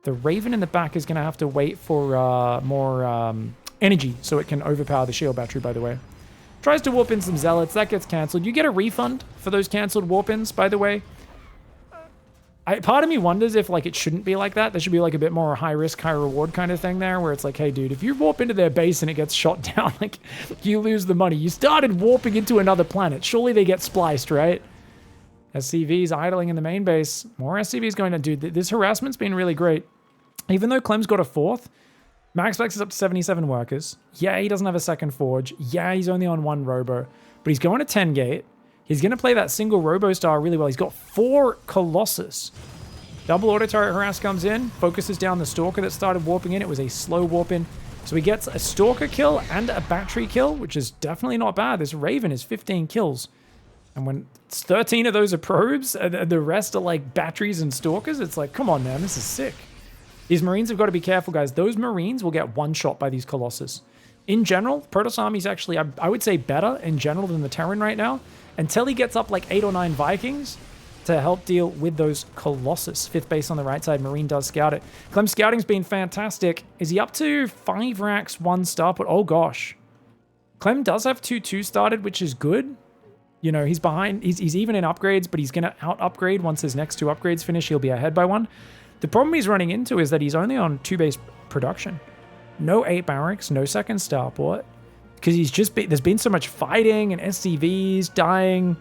Speaker 1: The Raven in the back is going to have to wait for more energy so it can overpower the shield battery, by the way. Tries to warp in some Zealots. That gets cancelled. You get a refund for those cancelled warp-ins, by the way. Part of me wonders if like it shouldn't be like that. There should be like a bit more high risk, high reward kind of thing there, where it's like, hey, dude, if you warp into their base and it gets shot down, like you lose the money. You started warping into another planet. Surely they get spliced, right? SCVs idling in the main base. More SCVs going on. Dude, this harassment's been really great. Even though Clem's got a 4th, MAXPAX is up to 77 workers. Yeah, he doesn't have a 2nd forge. Yeah, he's only on 1 robo. But he's going to 10 gate. He's going to play that single robo star really well. He's got 4 Colossus. Double auto turret harass comes in. Focuses down the Stalker that started warping in. It was a slow warp in. So he gets a Stalker kill and a battery kill, which is definitely not bad. This Raven is 15 kills. And when 13 of those are probes, and the rest are like batteries and Stalkers, it's like, come on, man, this is sick. These Marines have got to be careful, guys. Those Marines will get one shot by these Colossus. In general, Protoss Army's actually, I would say, better in general than the Terran right now, until he gets up like 8 or 9 Vikings to help deal with those Colossus. 5th base on the right side. Marine does scout it. Clem's scouting's been fantastic. Is he up to 5 racks, 1 starport? Oh, gosh. Clem does have 2 started, which is good. You know, he's behind. He's even in upgrades, but he's going to out-upgrade once his next 2 upgrades finish. He'll be ahead by 1. The problem he's running into is that he's only on 2 base production. No 8 barracks, no 2nd starport. Because he's just there's been so much fighting and SCVs dying.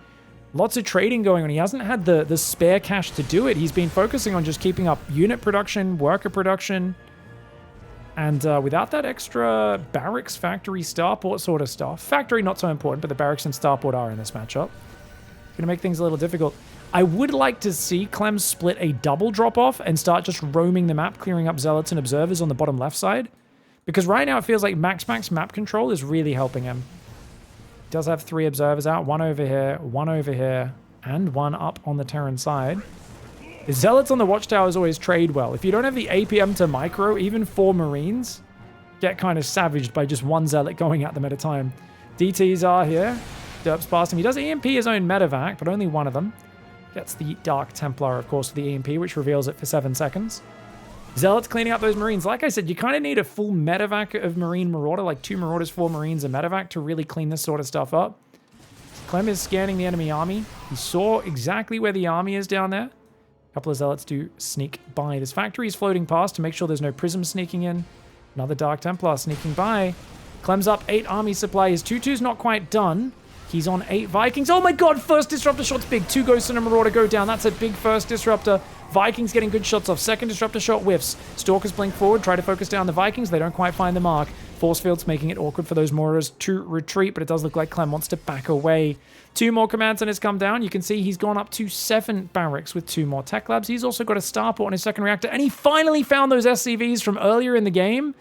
Speaker 1: Lots of trading going on. He hasn't had the spare cash to do it. He's been focusing on just keeping up unit production, worker production. And without that extra barracks, factory, starport sort of stuff. Factory not so important, but the barracks and starport are in this matchup. Going to make things a little difficult. I would like to see Clem split a double drop-off and start just roaming the map, clearing up Zealots and Observers on the bottom left side. Because right now it feels like MAXPAX map control is really helping him. He does have 3 Observers out, 1 over here, and 1 up on the Terran side. The Zealots on the Watchtowers always trade well. If you don't have the APM to micro, even 4 Marines, get kind of savaged by just one Zealot going at them at a time. DTs are here. Derps past him. He does EMP his own medevac, but only one of them. Gets the Dark Templar, of course, for the EMP, which reveals it for 7 seconds. Zealots cleaning up those Marines. Like I said, you kind of need a full medevac of Marine Marauder, like 2 Marauders, 4 Marines, a medevac to really clean this sort of stuff up. Clem is scanning the enemy army. He saw exactly where the army is down there. A couple of Zealots do sneak by. This factory is floating past to make sure there's no prisms sneaking in. Another Dark Templar sneaking by. Clem's up 8 army supply. His 2-2's not quite done. He's on 8 Vikings. Oh my god, first disruptor shot's big. 2 Ghosts and a Marauder go down. That's a big first disruptor. Vikings getting good shots off. Second disruptor shot whiffs. Stalkers blink forward, try to focus down the Vikings. They don't quite find the mark. Force fields making it awkward for those Marauders to retreat, but it does look like Clem wants to back away. 2 more command centers come down. You can see he's gone up to 7 barracks with 2 more tech labs. He's also got a starport on his second reactor, and he finally found those SCVs from earlier in the game.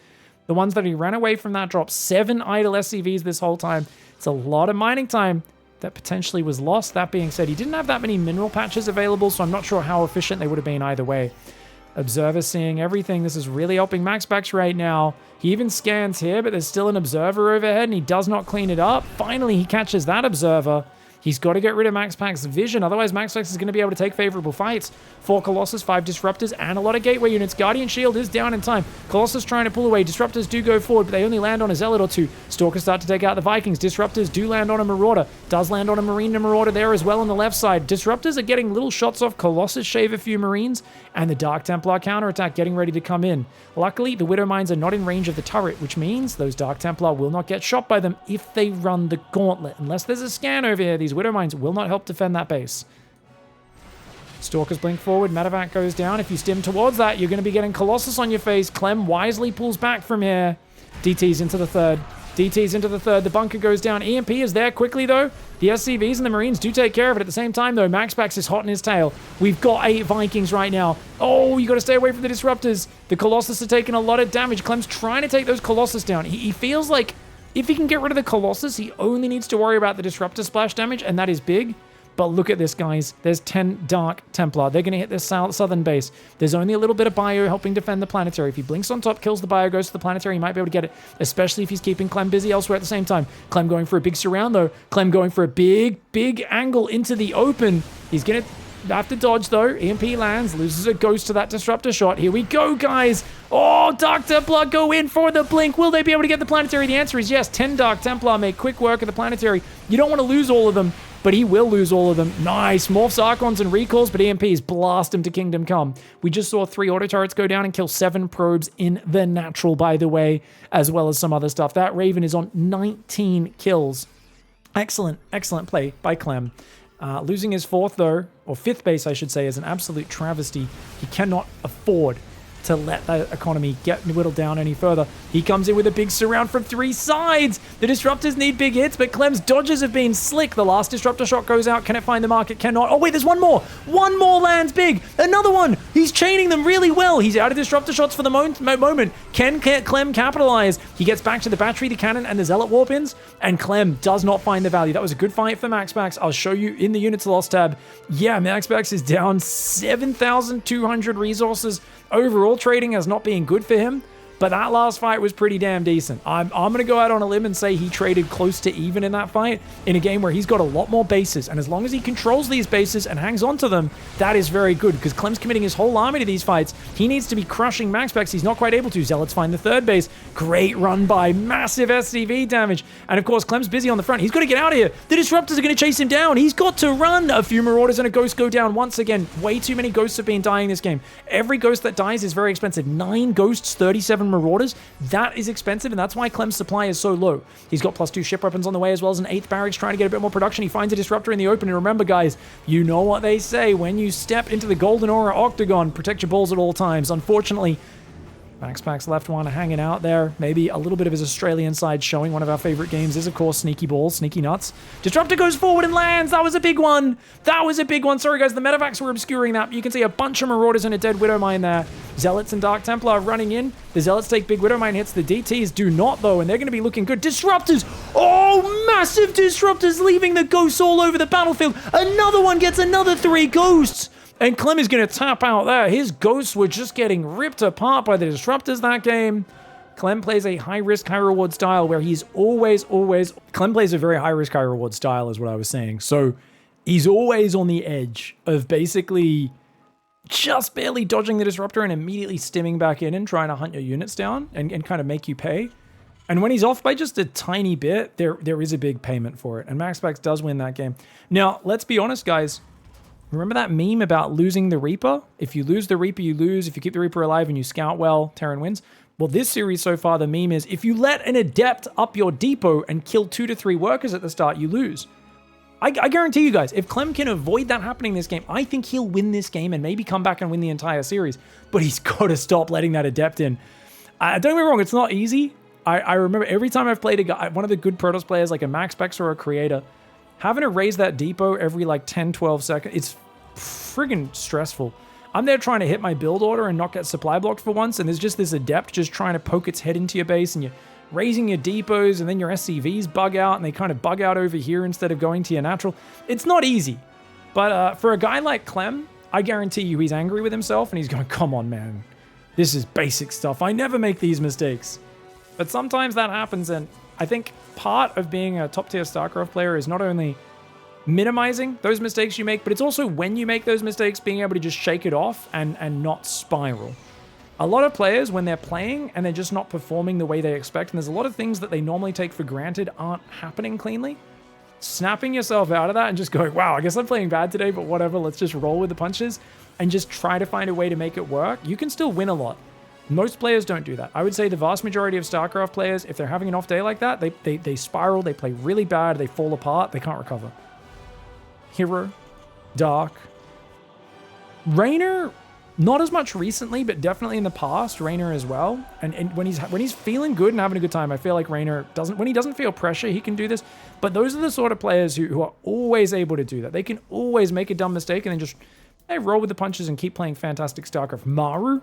Speaker 1: The ones that he ran away from that drop. 7 idle SCVs this whole time. It's a lot of mining time that potentially was lost. That being said, he didn't have that many mineral patches available, so I'm not sure how efficient they would have been either way. Observer seeing everything. This is really helping MAXPAX right now. He even scans here, but there's still an observer overhead, and he does not clean it up. Finally, he catches that observer. He's got to get rid of MAXPAX's vision, otherwise MAXPAX is going to be able to take favorable fights. 4 Colossus, 5 Disruptors, and a lot of gateway units. Guardian Shield is down in time. Colossus trying to pull away. Disruptors do go forward, but they only land on a Zealot or 2. Stalkers start to take out the Vikings. Disruptors do land on a Marauder. Does land on a Marine and Marauder there as well on the left side. Disruptors are getting little shots off. Colossus shave a few Marines, and the Dark Templar counterattack getting ready to come in. Luckily, the Widow Mines are not in range of the turret, which means those Dark Templar will not get shot by them if they run the gauntlet. Unless there's a scan over here, these Widow Mines will not help defend that base. Stalkers blink forward, medevac goes down. If you stim towards that, you're going to be getting Colossus on your face. Clem wisely pulls back from here. DT's into the third. DT's into the third. The bunker goes down. EMP is there quickly, though. The SCVs and the Marines do take care of it. At the same time, though, MAXPAX is hot in his tail. We've got 8 Vikings right now. Oh, you got to stay away from the Disruptors. The Colossus are taking a lot of damage. Clem's trying to take those Colossus down. He feels like if he can get rid of the Colossus, he only needs to worry about the Disruptor splash damage, and that is big. But look at this, guys. There's 10 Dark Templar. They're going to hit this southern base. There's only a little bit of bio helping defend the planetary. If he blinks on top, kills the bio, goes to the planetary, he might be able to get it, especially if he's keeping Clem busy elsewhere at the same time. Clem going for a big surround, though. Clem going for a big angle into the open. He's going to have to dodge, though. EMP lands, loses a ghost to that disruptor shot. Here we go, guys. Oh, Dark Templar go in for the blink. Will they be able to get the planetary? The answer is yes. 10 Dark Templar make quick work of the planetary. You don't want to lose all of them, but he will lose all of them. Nice. Morphs, Archons, and Recalls, but EMPs blast him to Kingdom Come. We just saw 3 auto turrets go down and kill 7 probes in the natural, by the way, as well as some other stuff. That Raven is on 19 kills. Excellent play by Clem. Losing his 4th, though, or 5th base, I should say, is an absolute travesty. He cannot afford to let that economy get whittled down any further. He comes in with a big surround from 3 sides. The Disruptors need big hits, but Clem's dodges have been slick. The last Disruptor shot goes out. Can it find the mark? It cannot. Oh, wait, there's one more. One more lands big. Another one. He's chaining them really well. He's out of Disruptor shots for the moment. Can Clem capitalize? He gets back to the battery, the cannon, and the Zealot warp-ins, and Clem does not find the value. That was a good fight for MAXPAX. I'll show you in the units lost tab. Yeah, MAXPAX is down 7,200 resources. Overall, trading has not been good for him, but that last fight was pretty damn decent. I'm going to go out on a limb and say he traded close to even in that fight in a game where he's got a lot more bases, and as long as he controls these bases and hangs on to them, that is very good, because Clem's committing his whole army to these fights. He needs to be crushing MAXPAX. He's not quite able to. Zealots find the 3rd base. Great run by. Massive SCV damage. And of course, Clem's busy on the front. He's got to get out of here. The Disruptors are going to chase him down. He's got to run. A few Marauders and a Ghost go down once again. Way too many Ghosts have been dying this game. Every Ghost that dies is very expensive. 9 Ghosts, 37 Marauders. That is expensive, and that's why Clem's supply is so low. He's got +2 ship weapons on the way, as well as an 8th barracks trying to get a bit more production. He finds a Disruptor in the open, and remember, guys, you know what they say. When you step into the Golden Aura Octagon, protect your balls at all times. Unfortunately, MAXPAX left one hanging out there. Maybe a little bit of his Australian side showing. One of our favorite games is, of course, Sneaky Balls, Sneaky Nuts. Disruptor goes forward and lands. That was a big one. That was a big one. Sorry, guys, the medevacs were obscuring that. You can see a bunch of Marauders and a dead Widow Mine there. Zealots and Dark Templar running in. The Zealots take big Widow Mine hits. The DTs do not, though, and they're going to be looking good. Disruptors! Oh, massive Disruptors leaving the Ghosts all over the battlefield. Another one gets another 3 Ghosts. And Clem is going to tap out there. His Ghosts were just getting ripped apart by the Disruptors that game. Clem plays a high-risk, high-reward style where he's always... Clem plays a very high-risk, high-reward style is what I was saying. So he's always on the edge of basically just barely dodging the disruptor and immediately stimming back in and trying to hunt your units down and kind of make you pay. And when he's off by just a tiny bit, there is a big payment for it. And MAXPAX does win that game. Now, let's be honest, guys. Remember that meme about losing the Reaper? If you lose the Reaper, you lose. If you keep the Reaper alive and you scout well, Terran wins. Well, this series so far, the meme is, if you let an Adept up your depot and kill 2 to 3 workers at the start, you lose. I guarantee you guys, if Clem can avoid that happening this game, I think he'll win this game and maybe come back and win the entire series. But he's got to stop letting that Adept in. Don't get me wrong, it's not easy. I remember every time I've played a guy, one of the good Protoss players, like a MAXPAX or a Creator, having to raise that depot every like 10, 12 seconds, it's friggin' stressful. I'm there trying to hit my build order and not get supply blocked for once, and there's just this Adept just trying to poke its head into your base, and you're raising your depots, and then your SCVs bug out, and they kind of bug out over here instead of going to your natural. It's not easy. But for a guy like Clem, I guarantee you he's angry with himself, and he's going, come on, man. This is basic stuff. I never make these mistakes. But sometimes that happens, and I think part of being a top-tier StarCraft player is not only minimizing those mistakes you make, but it's also when you make those mistakes, being able to just shake it off and not spiral. A lot of players, when they're playing and they're just not performing the way they expect, and there's a lot of things that they normally take for granted aren't happening cleanly, snapping yourself out of that and just going, wow, I guess I'm playing bad today, but whatever, let's just roll with the punches and just try to find a way to make it work, you can still win a lot. Most players don't do that. I would say the vast majority of StarCraft players, if they're having an off day like that, they spiral, they play really bad, they fall apart, they can't recover. Hero, Dark, Raynor, not as much recently, but definitely in the past, Raynor as well. And when he's feeling good and having a good time, I feel like Raynor when he doesn't feel pressure, he can do this. But those are the sort of players who are always able to do that. They can always make a dumb mistake and then just roll with the punches and keep playing fantastic StarCraft. Maru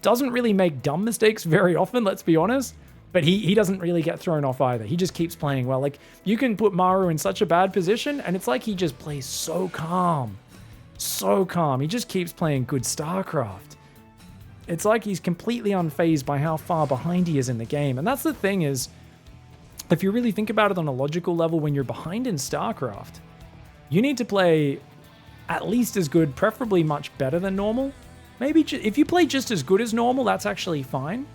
Speaker 1: doesn't really make dumb mistakes very often, let's be honest. But he doesn't really get thrown off either. He just keeps playing well. Like, you can put Maru in such a bad position, and it's like he just plays so calm. So calm. He just keeps playing good StarCraft. It's like he's completely unfazed by how far behind he is in the game. And that's the thing is, if you really think about it on a logical level, when you're behind in StarCraft, you need to play at least as good, preferably much better than normal. Maybe if you play just as good as normal, that's actually fine.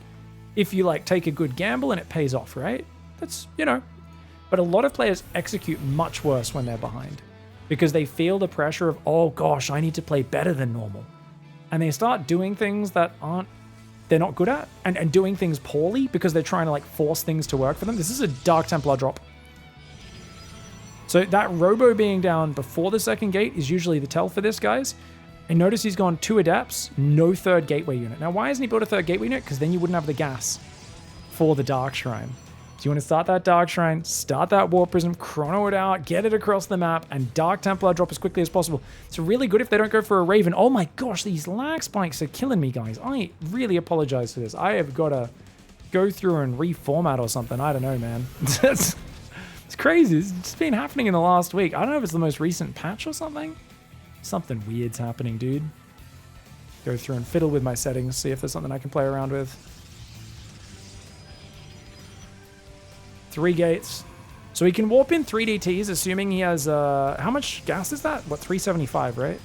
Speaker 1: If you like take a good gamble and it pays off, right? That's, But a lot of players execute much worse when they're behind because they feel the pressure of, oh gosh, I need to play better than normal. And they start doing things that they're not good at and doing things poorly because they're trying to like force things to work for them. This is a Dark Templar drop. So that Robo being down before the second gate is usually the tell for this, guys. And notice he's gone 2 Adepts, no third gateway unit. Now, why hasn't he built a third gateway unit? Because then you wouldn't have the gas for the Dark Shrine. Do you want to start that Dark Shrine, start that War Prism, chrono it out, get it across the map, and Dark Templar drop as quickly as possible. It's really good if they don't go for a Raven. Oh my gosh, these lag spikes are killing me, guys. I really apologize for this. I have got to go through and reformat or something. I don't know, man. It's crazy. It's just been happening in the last week. I don't know if it's the most recent patch or something. Something weird's happening, dude. Go through and fiddle with my settings, see if there's something I can play around with. 3 gates. So he can warp in 3 DTs, assuming he has, how much gas is that? What, 375, right?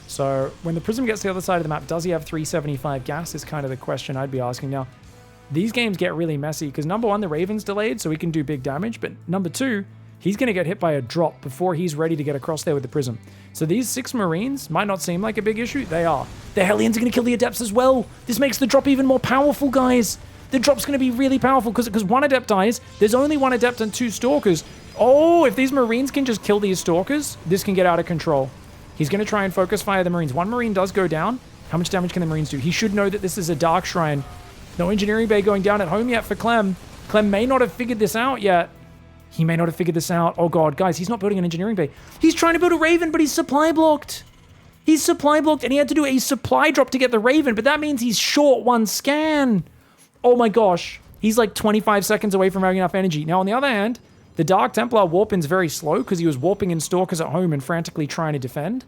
Speaker 1: So when the Prism gets to the other side of the map, does he have 375 gas is kind of the question I'd be asking. Now, these games get really messy because number 1, the Raven's delayed, so he can do big damage. But number 2, he's going to get hit by a drop before he's ready to get across there with the Prism. So these 6 Marines might not seem like a big issue. They are. The Hellions are going to kill the Adepts as well. This makes the drop even more powerful, guys. The drop's going to be really powerful because 1 Adept dies. There's only 1 Adept and 2 Stalkers. Oh, if these Marines can just kill these Stalkers, this can get out of control. He's going to try and focus fire the Marines. 1 Marine does go down. How much damage can the Marines do? He should know that this is a Dark Shrine. No Engineering Bay going down at home yet for Clem. Clem may not have figured this out yet. He may not have figured this out. Oh god, guys, he's not building an Engineering Bay. He's trying to build a Raven, but he's supply blocked. He's supply blocked, and he had to do a supply drop to get the Raven, but that means he's short 1 scan. Oh my gosh. He's like 25 seconds away from having enough energy. Now, on the other hand, the Dark Templar warp-in's very slow because he was warping in Stalkers at home and frantically trying to defend.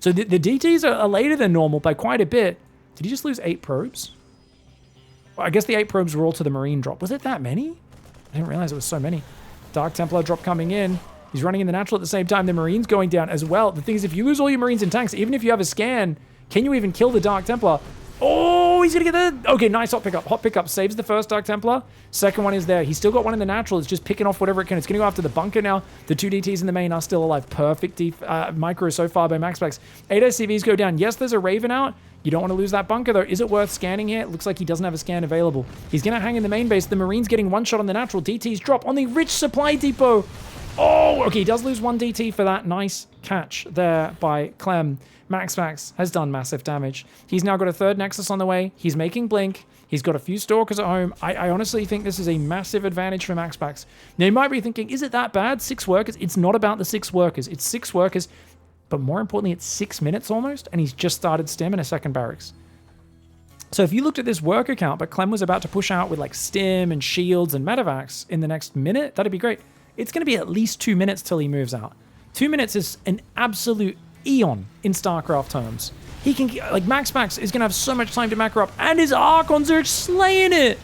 Speaker 1: So the DTs are later than normal by quite a bit. Did he just lose 8 probes? Well, I guess the 8 probes were all to the Marine drop. Was it that many? I didn't realize it was so many. Dark Templar drop coming in. He's running in the natural at the same time. The Marine's going down as well. The thing is, if you lose all your Marines and tanks, even if you have a scan, can you even kill the Dark Templar? Oh, he's going to get the... Okay, nice hot pickup. Hot pickup saves the first Dark Templar. Second one is there. He's still got one in the natural. It's just picking off whatever it can. It's going to go after the bunker now. The 2 DTs in the main are still alive. Perfect micro so far by MAXPAX. 8 SCVs go down. Yes, there's a Raven out. You don't want to lose that bunker, though. Is it worth scanning here? It looks like he doesn't have a scan available. He's going to hang in the main base. The Marine's getting one shot on the natural. DTs drop on the rich supply depot. Oh, okay, he does lose 1 DT for that. Nice catch there by CLEM. MAXPAX has done massive damage. He's now got a 3rd Nexus on the way. He's making Blink. He's got a few Stalkers at home. I honestly think this is a massive advantage for MAXPAX. Now, you might be thinking, is it that bad? 6 workers? It's not about the 6 workers. It's 6 workers, but more importantly, it's 6 minutes almost, and he's just started Stim in a 2nd barracks. So if you looked at this worker count, but CLEM was about to push out with like Stim and Shields and Medevacs in the next minute, that'd be great. It's going to be at least 2 minutes till he moves out. 2 minutes is an absolute eon in StarCraft terms. He can, like, MAXPAX is going to have so much time to macro up, and his Archons are slaying it.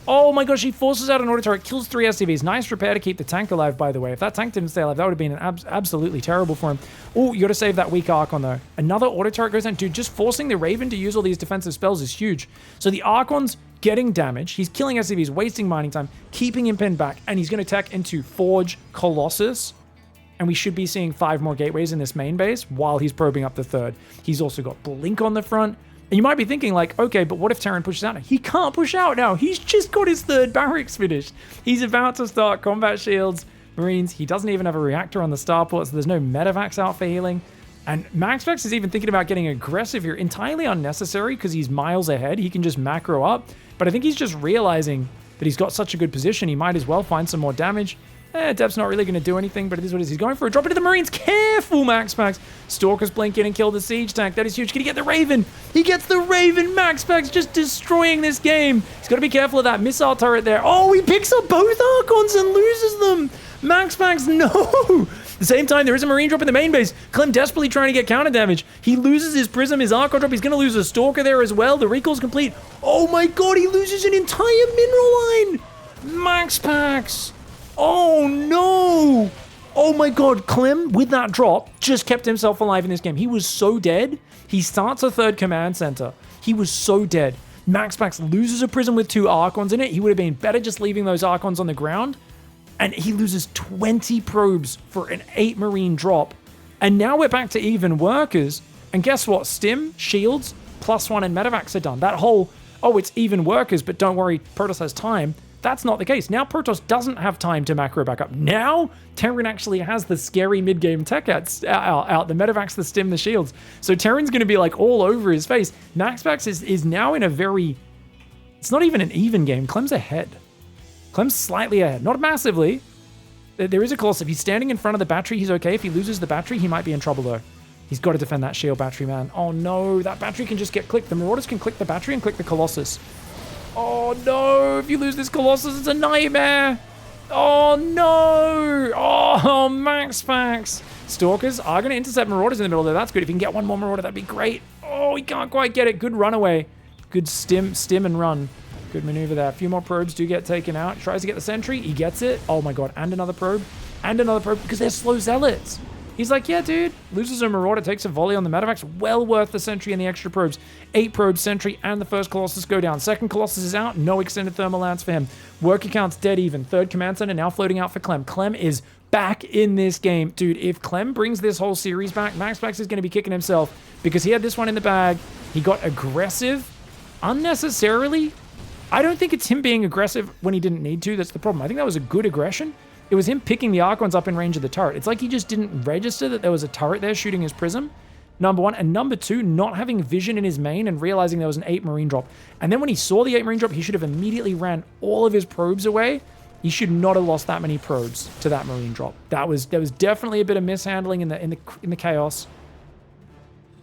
Speaker 1: Oh my gosh, he forces out an auto turret, kills 3 SCVs. Nice repair to keep the tank alive, by the way. If that tank didn't stay alive, that would have been absolutely terrible for him. Oh, you got to save that weak Archon, though. Another auto turret goes down. Dude, just forcing the Raven to use all these defensive spells is huge. So the Archon's getting damage. He's killing SCVs, wasting mining time, keeping him pinned back, and he's going to tech into Forge Colossus. And we should be seeing 5 more gateways in this main base while he's probing up the 3rd. He's also got Blink on the front. And you might be thinking, like, okay, but what if Terran pushes out now? He can't push out now. He's just got his 3rd barracks finished. He's about to start combat shields, Marines. He doesn't even have a reactor on the starport, so there's no medevacs out for healing. And MAXPAX is even thinking about getting aggressive here. Entirely unnecessary because he's miles ahead. He can just macro up. But I think he's just realizing that he's got such a good position. He might as well find some more damage. Dep's not really going to do anything, but it is what it is. He's going for a drop into the Marines. Careful, MAXPAX. Stalkers blink in and kill the siege tank. That is huge. Can he get the Raven? He gets the Raven. MAXPAX just destroying this game. He's got to be careful of that missile turret there. Oh, he picks up both Archons and loses them. MAXPAX, no. At the same time, there is a Marine drop in the main base. CLEM desperately trying to get counter damage. He loses his Prism, his Archon drop. He's going to lose a Stalker there as well. The recall's complete. Oh my god, he loses an entire mineral line. MAXPAX. Oh no! Oh my god, CLEM, with that drop, just kept himself alive in this game. He was so dead. He starts a 3rd command center. He was so dead. MAXPAX loses a Prism with 2 Archons in it. He would have been better just leaving those Archons on the ground. And he loses 20 probes for an 8 Marine drop. And now we're back to even workers. And guess what? Stim, Shields, +1 and Medevacs are done. That whole, oh, it's even workers, but don't worry, Protoss has time. That's not the case. Now Protoss doesn't have time to macro back up. Now Terran actually has the scary mid-game tech out. The Medevacs, the Stim, the Shields. So Terran's going to be like all over his face. MAXPAX is now in a very... It's not even an even game. CLEM's ahead. CLEM's slightly ahead. Not massively. There is a Colossus. If he's standing in front of the battery, he's okay. If he loses the battery, he might be in trouble though. He's got to defend that shield battery, man. Oh no, that battery can just get clicked. The Marauders can click the battery and click the Colossus. Oh no, if you lose this Colossus, it's a nightmare. Oh no. Oh, MAXPAX. Stalkers are going to intercept Marauders in the middle there. That's good. If you can get one more Marauder, that'd be great. Oh, he can't quite get it. Good runaway. Good stim and run. Good maneuver there. A few more probes do get taken out. He tries to get the sentry. He gets it. Oh my god. And another probe. And another probe because they're slow zealots. He's like, yeah, dude. Loses a Marauder, takes a volley on the Medevacs. Well worth the sentry and the extra probes. 8 probes, sentry, and the first Colossus go down. Second Colossus is out. No extended thermal lance for him. Worker count's dead even. 3rd command center now floating out for CLEM. CLEM is back in this game. Dude, if CLEM brings this whole series back, MAXPAX is going to be kicking himself because he had this one in the bag. He got aggressive unnecessarily. I don't think it's him being aggressive when he didn't need to. That's the problem. I think that was a good aggression. It was him picking the Archons up in range of the turret. It's like he just didn't register that there was a turret there shooting his Prism, number one. And number two, not having vision in his main and realizing there was an 8 Marine drop. And then when he saw the 8 Marine drop, he should have immediately ran all of his probes away. He should not have lost that many probes to that Marine drop. There was definitely a bit of mishandling in the chaos.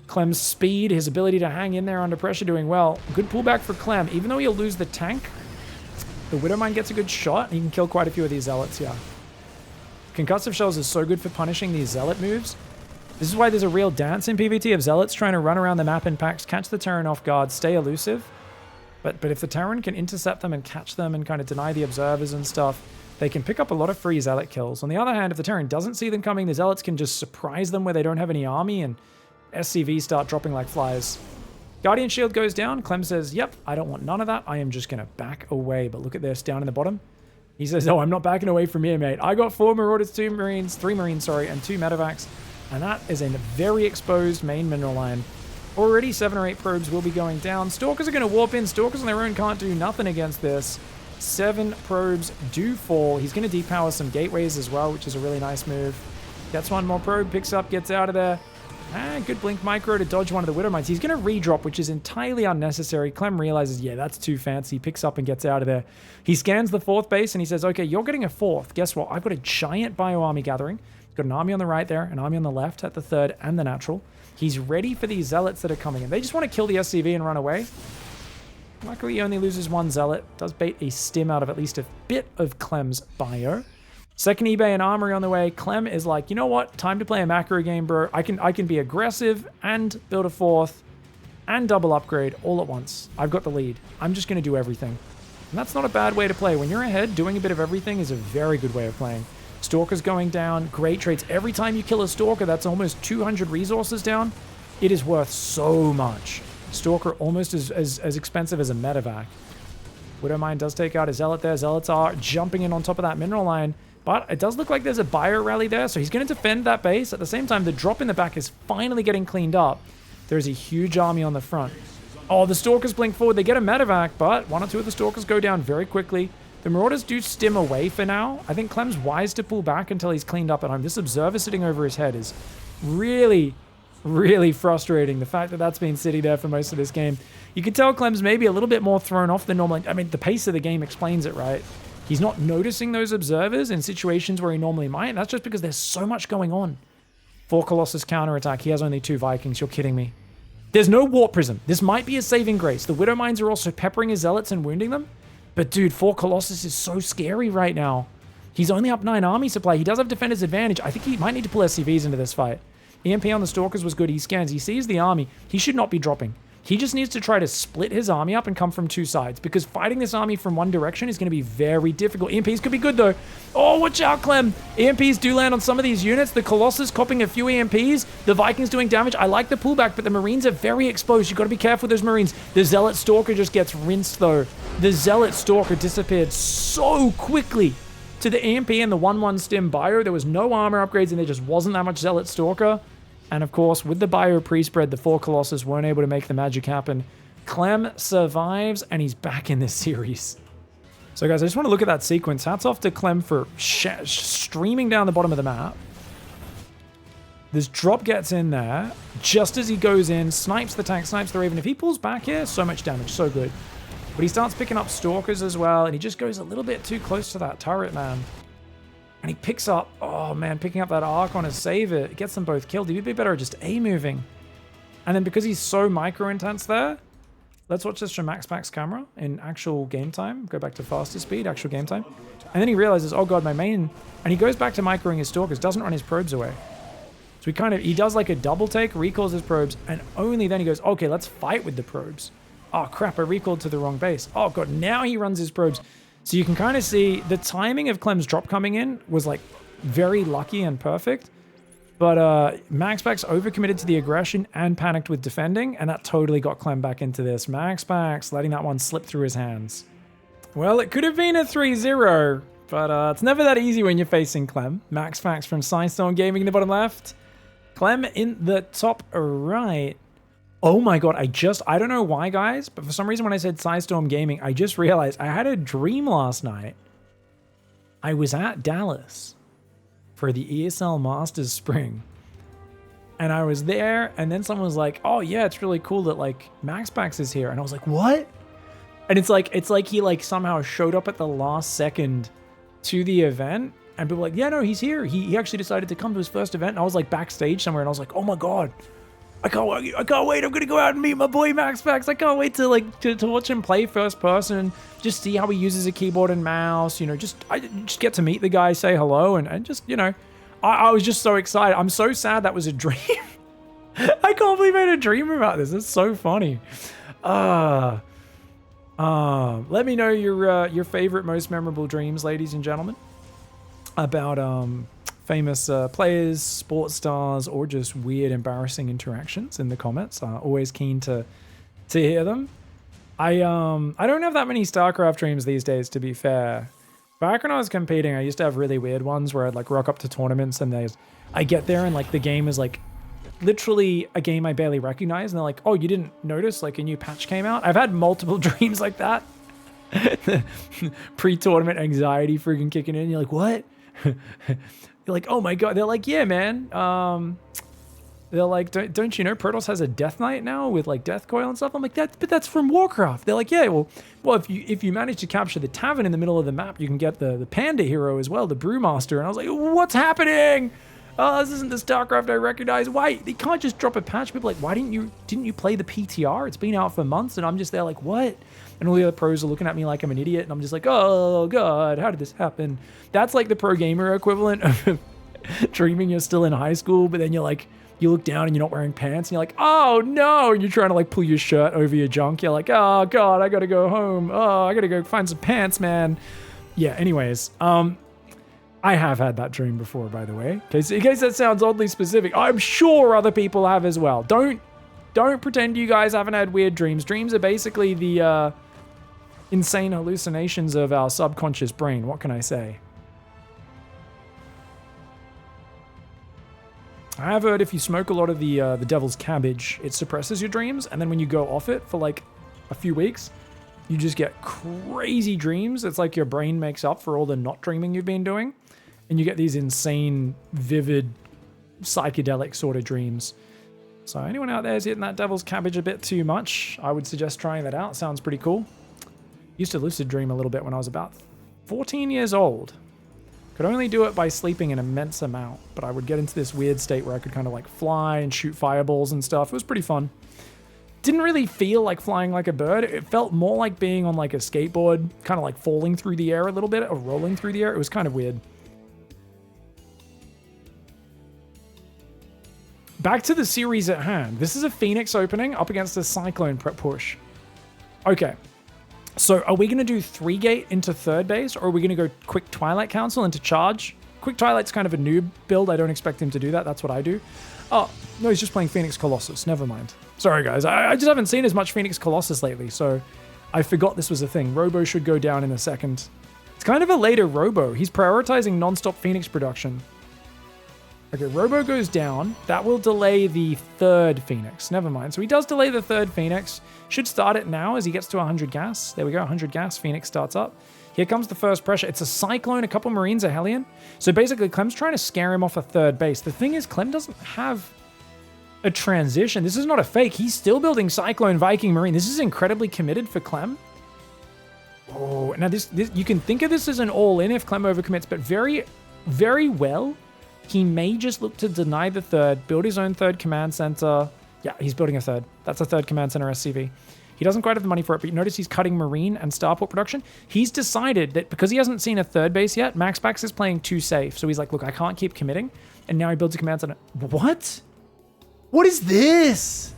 Speaker 1: CLEM's speed, his ability to hang in there under pressure, doing well. Good pullback for CLEM. Even though he'll lose the tank, the Widowmine gets a good shot. He can kill quite a few of these Zealots, yeah. Concussive Shells is so good for punishing these Zealot moves. This is why there's a real dance in PvT of Zealots trying to run around the map in packs, catch the Terran off guard, stay elusive. But if the Terran can intercept them and catch them and kind of deny the observers and stuff, they can pick up a lot of free Zealot kills. On the other hand, if the Terran doesn't see them coming, the Zealots can just surprise them where they don't have any army, and SCVs start dropping like flies. Guardian Shield goes down. Clem says, yep, I don't want none of that. I am just going to back away. But look at this down in the bottom. He says, oh, I'm not backing away from here, mate. I got 4 Marauders, 3 Marines, and 2 Medevacs. And that is a very exposed main mineral line. Already 7 or 8 probes will be going down. Stalkers are going to warp in. Stalkers on their own can't do nothing against this. 7 probes do fall. He's going to depower some gateways as well, which is a really nice move. Gets 1 more probe, picks up, gets out of there. And good blink micro to dodge one of the Widow Mines. He's going to redrop, which is entirely unnecessary. Clem realizes, yeah, that's too fancy. Picks up and gets out of there. He scans the 4th base and he says, okay, you're getting a 4th. Guess what? I've got a giant bio army gathering. Got an army on the right there, an army on the left at the 3rd and the natural. He's ready for these Zealots that are coming in. They just want to kill the SCV and run away. Luckily, he only loses 1 Zealot. Does bait a stim out of at least a bit of Clem's bio. 2nd eBay and Armory on the way. Clem is like, you know what? Time to play a macro game, bro. I can be aggressive and build a 4th and double upgrade all at once. I've got the lead. I'm just going to do everything. And that's not a bad way to play. When you're ahead, doing a bit of everything is a very good way of playing. Stalker's going down. Great trades. Every time you kill a Stalker, that's almost 200 resources down. It is worth so much. Stalker almost as expensive as a Medevac. Widowmine does take out a Zealot there. Zealots are jumping in on top of that mineral line. But it does look like there's a bio rally there, so he's going to defend that base. At the same time, the drop in the back is finally getting cleaned up. There's a huge army on the front. Oh, the Stalkers blink forward. They get a Medevac, but 1 or 2 of the Stalkers go down very quickly. The Marauders do stim away for now. I think Clem's wise to pull back until he's cleaned up at home. This Observer sitting over his head is really, really frustrating. The fact that that's been sitting there for most of this game. You can tell Clem's maybe a little bit more thrown off than normal. I mean, the pace of the game explains it, right? He's not noticing those observers in situations where he normally might. That's just because there's so much going on. 4 Colossus counterattack. He has only 2 Vikings. You're kidding me. There's no Warp Prism. This might be a saving grace. The Widow Mines are also peppering his Zealots and wounding them. But dude, 4 Colossus is so scary right now. He's only up 9 army supply. He does have Defender's Advantage. I think he might need to pull SCVs into this fight. EMP on the Stalkers was good. He scans. He sees the army. He should not be dropping. He just needs to try to split his army up and come from 2 sides, because fighting this army from one direction is going to be very difficult. EMPs could be good, though. Oh, watch out, Clem. EMPs do land on some of these units. The Colossus copping a few EMPs. The Vikings doing damage. I like the pullback, but the Marines are very exposed. You've got to be careful with those Marines. The Zealot Stalker just gets rinsed, though. The Zealot Stalker disappeared so quickly to the EMP and the 1-1 stim bio. There was no armor upgrades, and there just wasn't that much Zealot Stalker. And of course, with the bio pre-spread, the 4 Colossus weren't able to make the magic happen. Clem survives, and he's back in this series. So guys, I just want to look at that sequence. Hats off to Clem for streaming down the bottom of the map. This drop gets in there. Just as he goes in, snipes the tank, snipes the Raven. If he pulls back here, so much damage, so good. But he starts picking up Stalkers as well, and he just goes a little bit too close to that turret, man. And he picks up, oh man, picking up that arc on his save it. Gets them both killed. He'd be better at just A-moving. And then because he's so micro-intense there, let's watch this from MAXPAX camera in actual game time. Go back to faster speed, actual game time. And then he realizes, oh god, my main... And he goes back to microing his Stalkers, doesn't run his probes away. So he does like a double take, recalls his probes, and only then he goes, okay, let's fight with the probes. Oh crap, I recalled to the wrong base. Oh god, now he runs his probes. So you can kind of see the timing of Clem's drop coming in was like very lucky and perfect. But MAXPAX overcommitted to the aggression and panicked with defending, and that totally got Clem back into this. MAXPAX letting that one slip through his hands. Well, it could have been a 3-0, but it's never that easy when you're facing Clem. MAXPAX from Signstorm Gaming in the bottom left. Clem in the top right. Oh my god, I don't know why, guys, but for some reason when I said Signstorm Gaming, I just realized I had a dream last night. I was at Dallas for the ESL Masters Spring. And I was there, and then someone was like, oh yeah, it's really cool that like MAXPAX is here. And I was like, what? And it's like he like somehow showed up at the last second to the event. And people were like, yeah, no, he's here. He actually decided to come to his first event. And I was like backstage somewhere, and I was like, oh my god. I can't wait. I'm gonna go out and meet my boy MAXPAX. I can't wait to watch him play first person, just see how he uses a keyboard and mouse. You know, just get to meet the guy, say hello, and just, you know, I was just so excited. I'm so sad that was a dream. I can't believe I had a dream about this. It's so funny. Let me know your favorite, most memorable dreams, ladies and gentlemen, about famous players, sports stars, or just weird, embarrassing interactions in the comments. Always keen to hear them. I don't have that many StarCraft dreams these days, to be fair. Back when I was competing, I used to have really weird ones where I'd like rock up to tournaments and I get there and like the game is like literally a game I barely recognize, and they're like, "Oh, you didn't notice like a new patch came out?" I've had multiple dreams like that. Pre-tournament anxiety freaking kicking in. You're like, "What?" You're like, "Oh my god!" They're like, "Yeah, man." They're like, "Don't you know Protoss has a Death Knight now with like Death Coil and stuff?" I'm like, but that's from Warcraft." They're like, "Yeah, well, if you manage to capture the tavern in the middle of the map, you can get the Panda hero as well, the Brewmaster." And I was like, "What's happening? Oh, this isn't the StarCraft I recognize. Why? They can't just drop a patch." People are like, "Why didn't you play the PTR? It's been out for months." And I'm just there like, "What?" And all the other pros are looking at me like I'm an idiot, and I'm just like, "Oh god, how did this happen?" That's like the pro gamer equivalent of dreaming you're still in high school, but then you're like, you look down and you're not wearing pants, and you're like, "Oh no," and you're trying to like pull your shirt over your junk. You're like, "Oh god, I gotta go home. Oh, I gotta go find some pants, man." Yeah, anyways, I have had that dream before, by the way. In case that sounds oddly specific, I'm sure other people have as well. Don't pretend you guys haven't had weird dreams. Dreams are basically the insane hallucinations of our subconscious brain. What can I say? I have heard if you smoke a lot of the devil's cabbage, it suppresses your dreams, and then when you go off it for like a few weeks, you just get crazy dreams. It's like your brain makes up for all the not dreaming you've been doing, and you get these insane, vivid, psychedelic sort of dreams. So anyone out there is hitting that devil's cabbage a bit too much, I would suggest trying that out. Sounds pretty cool. Used to lucid dream a little bit when I was about 14 years old. Could only do it by sleeping an immense amount, but I would get into this weird state where I could kind of like fly and shoot fireballs and stuff. It was pretty fun. Didn't really feel like flying like a bird. It felt more like being on like a skateboard, kind of like falling through the air a little bit, or rolling through the air. It was kind of weird. Back to the series at hand. This is a Phoenix opening up against a Cyclone prep push. Okay. So are we going to do 3-gate into third base, or are we going to go quick Twilight Council into charge? Quick Twilight's kind of a noob build. I don't expect him to do that. That's what I do. Oh, no, he's just playing Phoenix Colossus. Never mind. Sorry, guys. I just haven't seen as much Phoenix Colossus lately, so I forgot this was a thing. Robo should go down in a second. It's kind of a later Robo. He's prioritizing non-stop Phoenix production. Okay, Robo goes down. That will delay the third Phoenix. Never mind. So he does delay the third Phoenix. Should start it now as he gets to 100 gas. There we go, 100 gas. Phoenix starts up. Here comes the first pressure. It's a Cyclone, a couple Marines, a Hellion. So basically, Clem's trying to scare him off a third base. The thing is, Clem doesn't have a transition. This is not a fake. He's still building Cyclone, Viking, Marine. This is incredibly committed for Clem. Oh, now this you can think of this as an all-in if Clem overcommits, but very, very well, he may just look to deny the third, build his own third command center. Yeah, he's building a third. That's a third command center SCV. He doesn't quite have the money for it, but you notice he's cutting Marine and Starport production. He's decided that because he hasn't seen a third base yet, MAXPAX is playing too safe. So he's like, look, I can't keep committing. And now he builds a command center. What? What is this?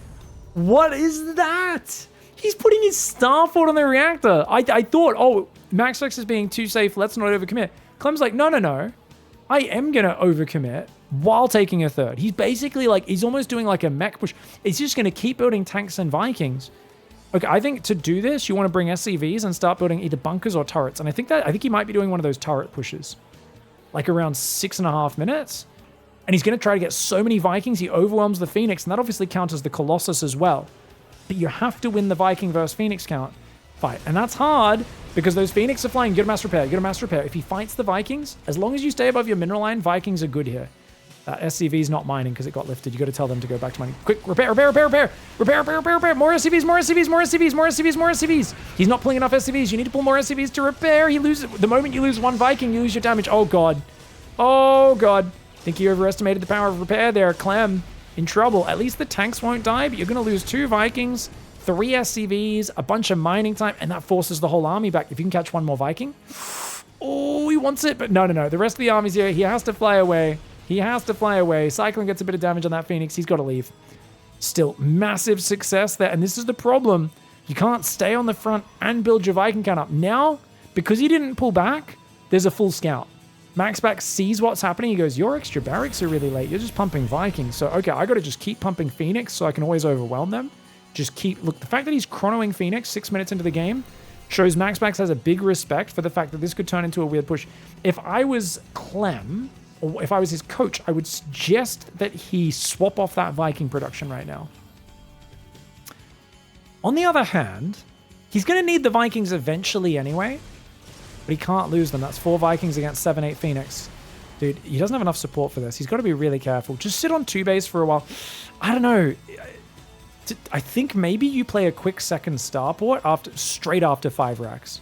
Speaker 1: What is that? He's putting his Starport on the reactor. I thought, oh, MAXPAX is being too safe. Let's not overcommit. Clem's like, no. I am going to overcommit while taking a third. He's basically like, he's almost doing like a mech push. He's just going to keep building tanks and Vikings. Okay, I think to do this, you want to bring SCVs and start building either bunkers or turrets. And I think he might be doing one of those turret pushes. Like around 6.5 minutes. And he's going to try to get so many Vikings, he overwhelms the Phoenix. And that obviously counters the Colossus as well. But you have to win the Viking versus Phoenix fight. And that's hard because those Phoenix are flying. You get a mass repair. If he fights the Vikings, as long as you stay above your mineral line, Vikings are good here. SCV's not mining because it got lifted. You got to tell them to go back to mining. Quick, repair. More SCVs. He's not pulling enough SCVs. You need to pull more SCVs to repair. He loses. The moment you lose one Viking, you lose your damage. Oh, God. Think you overestimated the power of repair there, Clem. In trouble. At least the tanks won't die, but you're going to lose 2 Vikings, 3 SCVs, a bunch of mining time, and that forces the whole army back. If you can catch one more Viking. Oh, he wants it, but no. The rest of the army's here. He has to fly away. Cyclone gets a bit of damage on that Phoenix. He's got to leave. Still, massive success there. And this is the problem. You can't stay on the front and build your Viking count up. Now, because he didn't pull back, there's a full scout. MAXPAX sees what's happening. He goes, your extra barracks are really late. You're just pumping Vikings. So, okay, I got to just keep pumping Phoenix so I can always overwhelm them. Just keep... Look, the fact that he's chronoing Phoenix 6 minutes into the game shows MAXPAX has a big respect for the fact that this could turn into a weird push. If I was Clem, or if I was his coach, I would suggest that he swap off that Viking production right now. On the other hand, he's going to need the Vikings eventually anyway. But he can't lose them. That's 4 Vikings against 7-8 Phoenix. Dude, he doesn't have enough support for this. He's got to be really careful. Just sit on 2 base for a while. I don't know. I think maybe you play a quick second starport straight after 5 racks.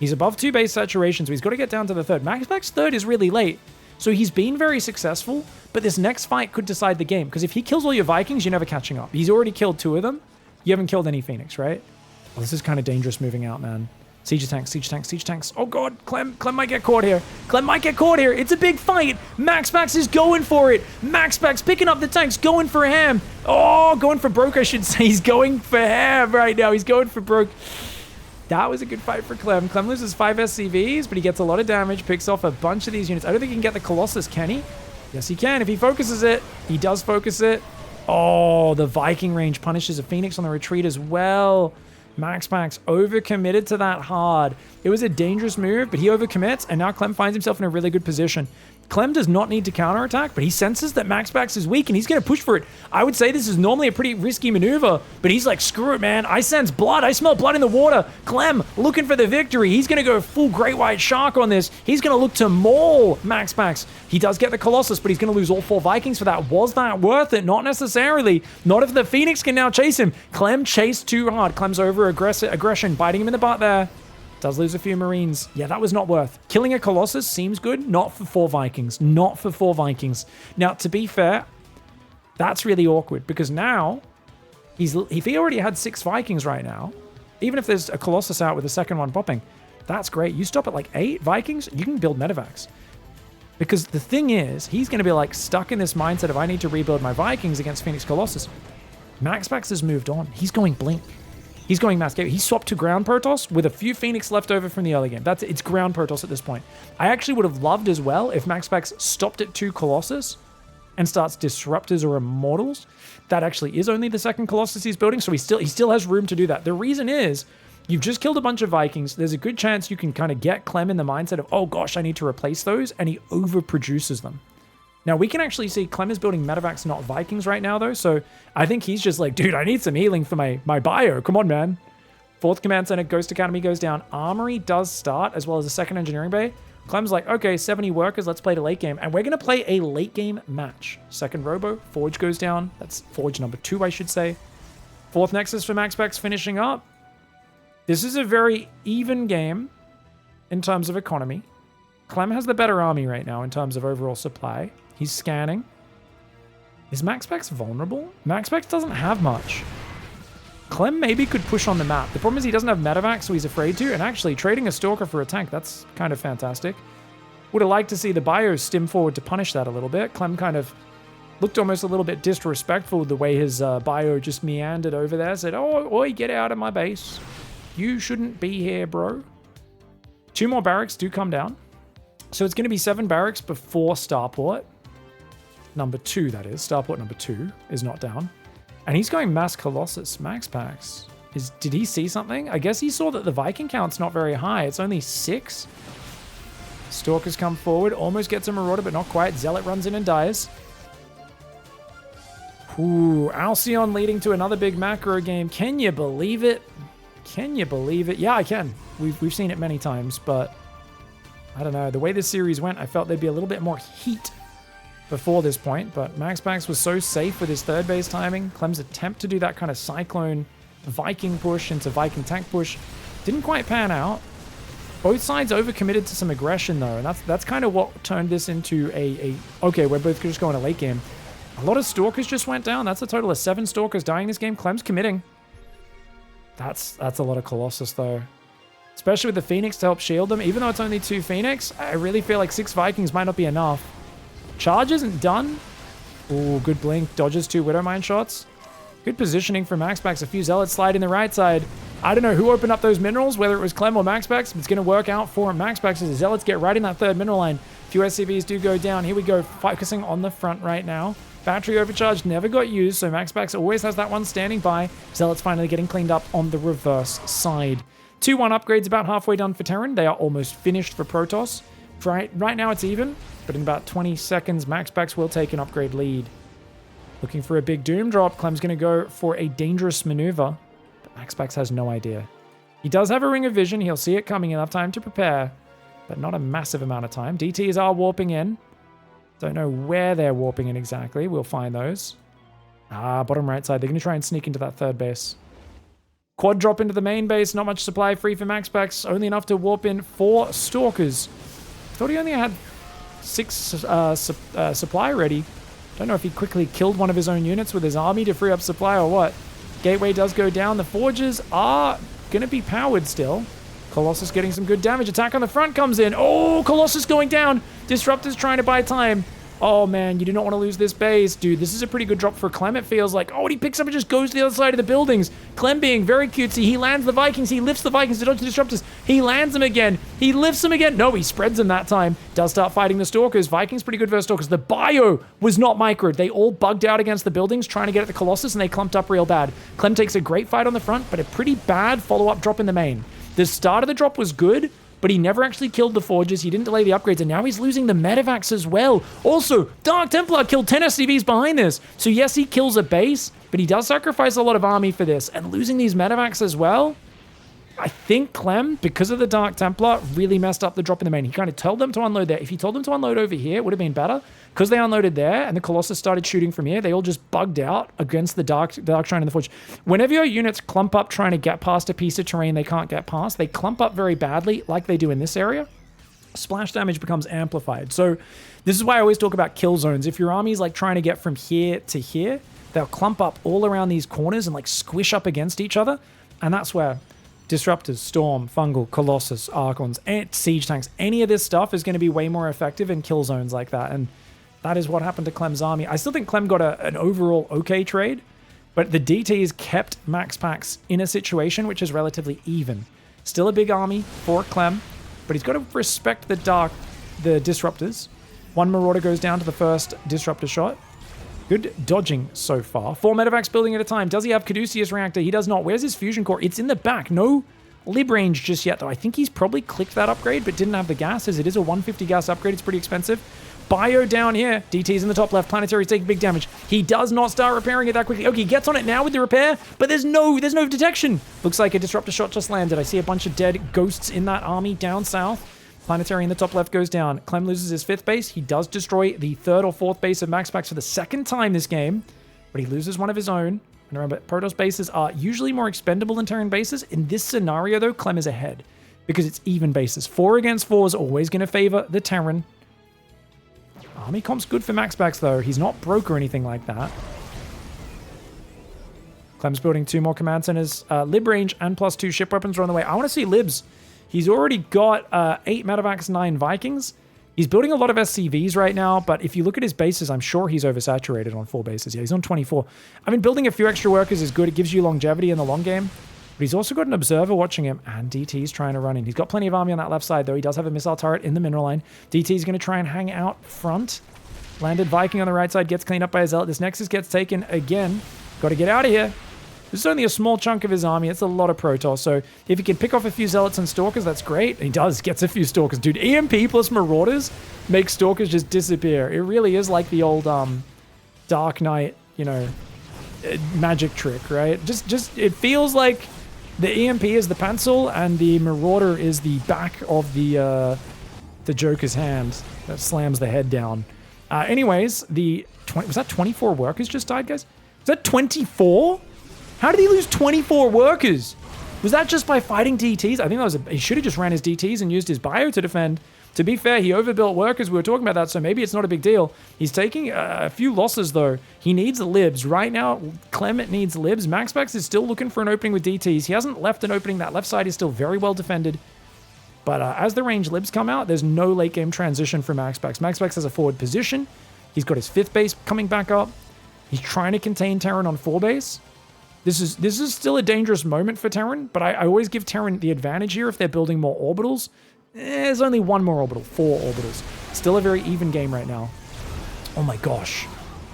Speaker 1: He's above 2 base saturation, so he's got to get down to the 3rd. MAXPAX 3rd is really late. So he's been very successful, but this next fight could decide the game. Because if he kills all your Vikings, you're never catching up. He's already killed 2 of them. You haven't killed any Phoenix, right? Well, this is kind of dangerous moving out, man. Siege tanks, siege tanks, siege tanks. Oh god, Clem might get caught here. Clem might get caught here. It's a big fight. MAXPAX is going for it. MAXPAX picking up the tanks, going for ham. Oh, going for broke, I should say. He's going for ham right now. He's going for broke. That was a good fight for Clem. Clem loses 5 SCVs, but he gets a lot of damage, picks off a bunch of these units. I don't think he can get the Colossus, can he? Yes, he can. If he focuses it, he does focus it. Oh, the Viking range punishes a Phoenix on the retreat as well. MAXPAX overcommitted to that hard. It was a dangerous move, but he overcommits, and now Clem finds himself in a really good position. Clem does not need to counterattack, but he senses that MAXPAX is weak, and he's going to push for it. I would say this is normally a pretty risky maneuver, but he's like, screw it, man. I sense blood. I smell blood in the water. Clem looking for the victory. He's going to go full Great White Shark on this. He's going to look to maul MAXPAX. He does get the Colossus, but he's going to lose all 4 Vikings for that. Was that worth it? Not necessarily. Not if the Phoenix can now chase him. Clem chased too hard. Clem's over aggression, biting him in the butt there. Does lose a few Marines. Yeah, that was not worth. Killing a Colossus seems good. Not for 4 Vikings. Not for 4 Vikings. Now, to be fair, that's really awkward because now, if he already had 6 Vikings right now, even if there's a Colossus out with the second one popping, that's great. You stop at like 8 Vikings, you can build medevacs. Because the thing is, he's going to be like stuck in this mindset of I need to rebuild my Vikings against Phoenix Colossus. MAXPAX has moved on. He's going Blink. He's going Mass Gate. He swapped to Ground Protoss with a few Phoenix left over from the early game. It's Ground Protoss at this point. I actually would have loved as well if MAXPAX stopped at 2 Colossus and starts Disruptors or Immortals. That actually is only the 2nd Colossus he's building, so he still has room to do that. The reason is, you've just killed a bunch of Vikings. There's a good chance you can kind of get Clem in the mindset of, oh gosh, I need to replace those, and he overproduces them. Now, we can actually see Clem is building medevacs, not Vikings right now, though, so I think he's just like, dude, I need some healing for my bio. Come on, man. 4th Command Center, Ghost Academy goes down. Armory does start, as well as a 2nd Engineering Bay. Clem's like, okay, 70 workers, let's play the late game. And we're going to play a late game match. 2nd Robo, Forge goes down. That's Forge number 2, I should say. 4th Nexus for MAXPAX finishing up. This is a very even game in terms of economy. Clem has the better army right now in terms of overall supply. He's scanning. Is MAXPAX vulnerable? MAXPAX doesn't have much. Clem maybe could push on the map. The problem is he doesn't have medevac, so he's afraid to. And actually, trading a Stalker for a tank, that's kind of fantastic. Would have liked to see the bio stim forward to punish that a little bit. Clem kind of looked almost a little bit disrespectful with the way his bio just meandered over there. Said, oh, oi, get out of my base. You shouldn't be here, bro. 2 more barracks do come down. So it's going to be 7 barracks before Starport. Number 2, that is. Starport number 2 is not down. And he's going Mass Colossus. MAXPAX. Did he see something? I guess he saw that the Viking count's not very high. It's only 6. Stalkers come forward. Almost gets a Marauder, but not quite. Zealot runs in and dies. Ooh, Alcyon leading to another big macro game. Can you believe it? Can you believe it? Yeah, I can. We've seen it many times, but I don't know. The way this series went, I felt there'd be a little bit more heat before this point, but MAXPAX was so safe with his 3rd base timing. Clem's attempt to do that kind of Cyclone Viking push into Viking tank push didn't quite pan out. Both sides overcommitted to some aggression, though, and that's kind of what turned this into okay, we're both just going to late game. A lot of Stalkers just went down. That's a total of 7 Stalkers dying this game. Clem's committing. That's a lot of Colossus, though. Especially with the Phoenix to help shield them. Even though it's only 2 Phoenix, I really feel like 6 Vikings might not be enough. Charge isn't done. Ooh, good blink. Dodges 2 Widowmine shots. Good positioning for MAXPAX. A few zealots slide in the right side. I don't know who opened up those minerals, whether it was CLEM or MAXPAX, but it's going to work out for MAXPAX as the zealots get right in that third mineral line. A few SCVs do go down. Here we go, focusing on the front right now. Battery overcharge never got used, so MAXPAX always has that one standing by. Zealots finally getting cleaned up on the reverse side. 2-1 upgrades about halfway done for Terran. They are almost finished for Protoss. Right now it's even, but in about 20 seconds, MAXPAX will take an upgrade lead. Looking for a big Doom drop. Clem's going to go for a dangerous maneuver, but MAXPAX has no idea. He does have a Ring of Vision. He'll see it coming, enough time to prepare, but not a massive amount of time. DTs are warping in. Don't know where they're warping in exactly. We'll find those. Bottom right side. They're going to try and sneak into that third base. Quad drop into the main base. Not much supply free for MAXPAX. Only enough to warp in 4 Stalkers. Thought he only had 6 supply ready. Don't know if he quickly killed one of his own units with his army to free up supply or what. Gateway does go down. The Forges are going to be powered still. Colossus getting some good damage. Attack on the front comes in. Oh, Colossus going down. Disruptor's trying to buy time. Oh, man, you do not want to lose this base. Dude, this is a pretty good drop for Clem, it feels like. Oh, and he picks up and just goes to the other side of the buildings. Clem being very cutesy. He lands the Vikings. He lifts the Vikings to dodge the Disruptors. He lands them again. He lifts them again. No, he spreads them that time. Does start fighting the Stalkers. Vikings pretty good versus Stalkers. The bio was not microed. They all bugged out against the buildings trying to get at the Colossus, and they clumped up real bad. Clem takes a great fight on the front, but a pretty bad follow-up drop in the main. The start of the drop was good, but he never actually killed the Forges. He didn't delay the upgrades, and now he's losing the Medivacs as well. Also, Dark Templar killed 10 SCVs behind this. So yes, he kills a base, but he does sacrifice a lot of army for this. And losing these Medivacs as well, I think Clem, because of the Dark Templar, really messed up the drop in the main. He kind of told them to unload there. If he told them to unload over here, it would have been better. Because they unloaded there, and the Colossus started shooting from here, they all just bugged out against the Dark Shrine and the Forge. Whenever your units clump up trying to get past a piece of terrain they can't get past, they clump up very badly, like they do in this area. Splash damage becomes amplified. So this is why I always talk about kill zones. If your army's like trying to get from here to here, they'll clump up all around these corners and like squish up against each other. And that's where Disruptors, Storm, Fungal, Colossus, Archons, Siege Tanks, any of this stuff is going to be way more effective in kill zones like that. And that is what happened to Clem's army. I still think Clem got an overall okay trade, but the DTs kept MAXPAX in a situation which is relatively even. Still a big army for Clem, but he's got to respect the Disruptors. One Marauder goes down to the first Disruptor shot. Good dodging so far. 4 Medivacs building at a time. Does he have Caduceus Reactor? He does not. Where's his Fusion Core? It's in the back. No lib range just yet, though. I think he's probably clicked that upgrade, but didn't have the gas, as it is a 150 gas upgrade. It's pretty expensive. Bio down here. DT's in the top left. Planetary's taking big damage. He does not start repairing it that quickly. Okay, he gets on it now with the repair, but there's no detection. Looks like a Disruptor shot just landed. I see a bunch of dead ghosts in that army down south. Planetary in the top left goes down. Clem loses his 5th base. He does destroy the 3rd or 4th base of MAXPAX for the 2nd time this game, but he loses one of his own. And remember, Protoss bases are usually more expendable than Terran bases. In this scenario, though, Clem is ahead because it's even bases. 4 against 4 is always going to favor the Terran. Army comp's good for MAXPAX, though. He's not broke or anything like that. Clem's building 2 more command centers. Lib range and +2 ship weapons are on the way. I want to see libs. He's already got 8 Medivacs, 9 Vikings. He's building a lot of SCVs right now, but if you look at his bases, I'm sure he's oversaturated on 4 bases. Yeah, he's on 24. I mean, building a few extra workers is good. It gives you longevity in the long game. But he's also got an observer watching him, and DT's trying to run in. He's got plenty of army on that left side, though. He does have a missile turret in the mineral line. DT's going to try and hang out front. Landed Viking on the right side, gets cleaned up by a Zealot. This Nexus gets taken again. Got to get out of here. This is only a small chunk of his army. It's a lot of Protoss. So if he can pick off a few Zealots and Stalkers, that's great. He does. Gets a few Stalkers. Dude, EMP plus Marauders make Stalkers just disappear. It really is like the old Dark Knight, you know, magic trick, right? Just it feels like the EMP is the pencil and the Marauder is the back of the Joker's hand that slams the head down. Anyways, was that 24 workers just died, guys? Was that 24? How did he lose 24 workers? Was that just by fighting DTs? I think that was he should have just ran his DTs and used his bio to defend. To be fair, he overbuilt workers. We were talking about that, so maybe it's not a big deal. He's taking a few losses, though. He needs libs. Right now, Clement needs libs. MAXPAX is still looking for an opening with DTs. He hasn't left an opening. That left side is still very well defended. But as the range libs come out, there's no late game transition for MAXPAX. MAXPAX has a forward position. He's got his 5th base coming back up. He's trying to contain Terran on 4 base. This is still a dangerous moment for Terran, but I always give Terran the advantage here if they're building more orbitals. There's only one more orbital, 4 orbitals. Still a very even game right now. Oh my gosh.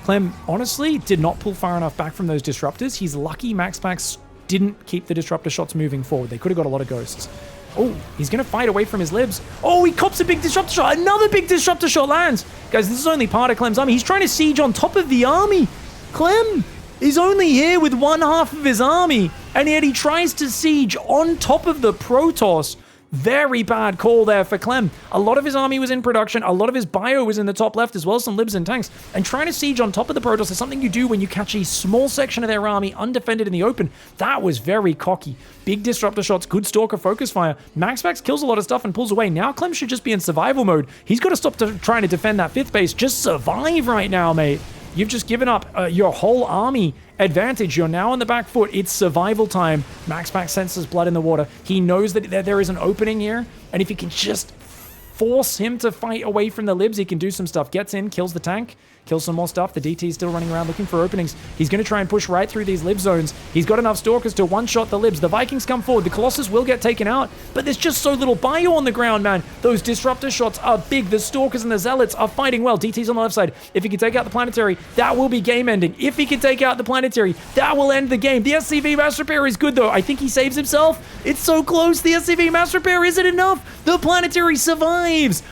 Speaker 1: Clem, honestly, did not pull far enough back from those disruptors. He's lucky MAXPAX didn't keep the disruptor shots moving forward. They could have got a lot of ghosts. Oh, he's going to fight away from his libs. Oh, he cops a big disruptor shot. Another big disruptor shot lands. Guys, this is only part of Clem's army. He's trying to siege on top of the army. Clem is only here with one half of his army, and yet he tries to siege on top of the Protoss. Very bad call there for Clem. A lot of his army was in production. A lot of his bio was in the top left as well, some libs and tanks. And trying to siege on top of the Protoss is something you do when you catch a small section of their army undefended in the open. That was very cocky. Big disruptor shots, good stalker focus fire. MAXPAX kills a lot of stuff and pulls away. Now Clem should just be in survival mode. He's got to stop trying to defend that 5th base. Just survive right now, mate. You've just given up your whole army advantage. You're now on the back foot. It's survival time. MAXPAX senses blood in the water. He knows that there is an opening here, and if he can just force him to fight away from the libs, he can do some stuff. Gets in, kills the tank, kills some more stuff. The DT is still running around looking for openings. He's going to try and push right through these lib zones. He's got enough stalkers to one-shot the libs. The Vikings come forward. The Colossus will get taken out, but there's just so little bio on the ground, man. Those disruptor shots are big. The stalkers and the zealots are fighting well. DT's on the left side. If he can take out the planetary, that will be game ending. If he can take out the planetary, that will end the game. The SCV mass repair is good, though. I think he saves himself. It's so close. The SCV mass repair isn't enough. The planetary survives.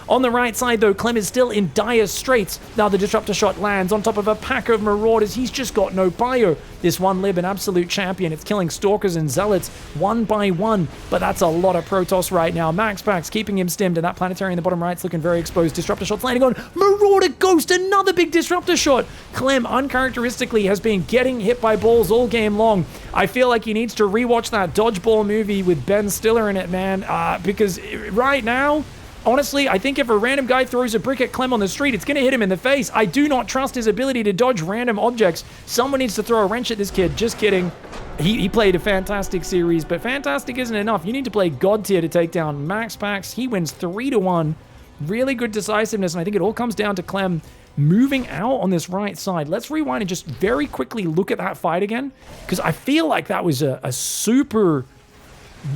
Speaker 1: On the right side, though, Clem is still in dire straits. Now the disruptor shot lands on top of a pack of marauders. He's just got no bio. This one lib, an absolute champion. It's killing stalkers and zealots one by one, but that's a lot of Protoss right now. MAXPAX keeping him stimmed, and that planetary in the bottom right's looking very exposed. Disruptor shots landing on Marauder Ghost, another big disruptor shot. Clem, uncharacteristically, has been getting hit by balls all game long. I feel like he needs to rewatch that Dodgeball movie with Ben Stiller in it, man, because right now, honestly, I think if a random guy throws a brick at Clem on the street, it's going to hit him in the face. I do not trust his ability to dodge random objects. Someone needs to throw a wrench at this kid. Just kidding. He played a fantastic series, but fantastic isn't enough. You need to play God tier to take down MAXPAX. He wins 3-1. Really good decisiveness, and I think it all comes down to Clem moving out on this right side. Let's rewind and just very quickly look at that fight again, because I feel like that was a super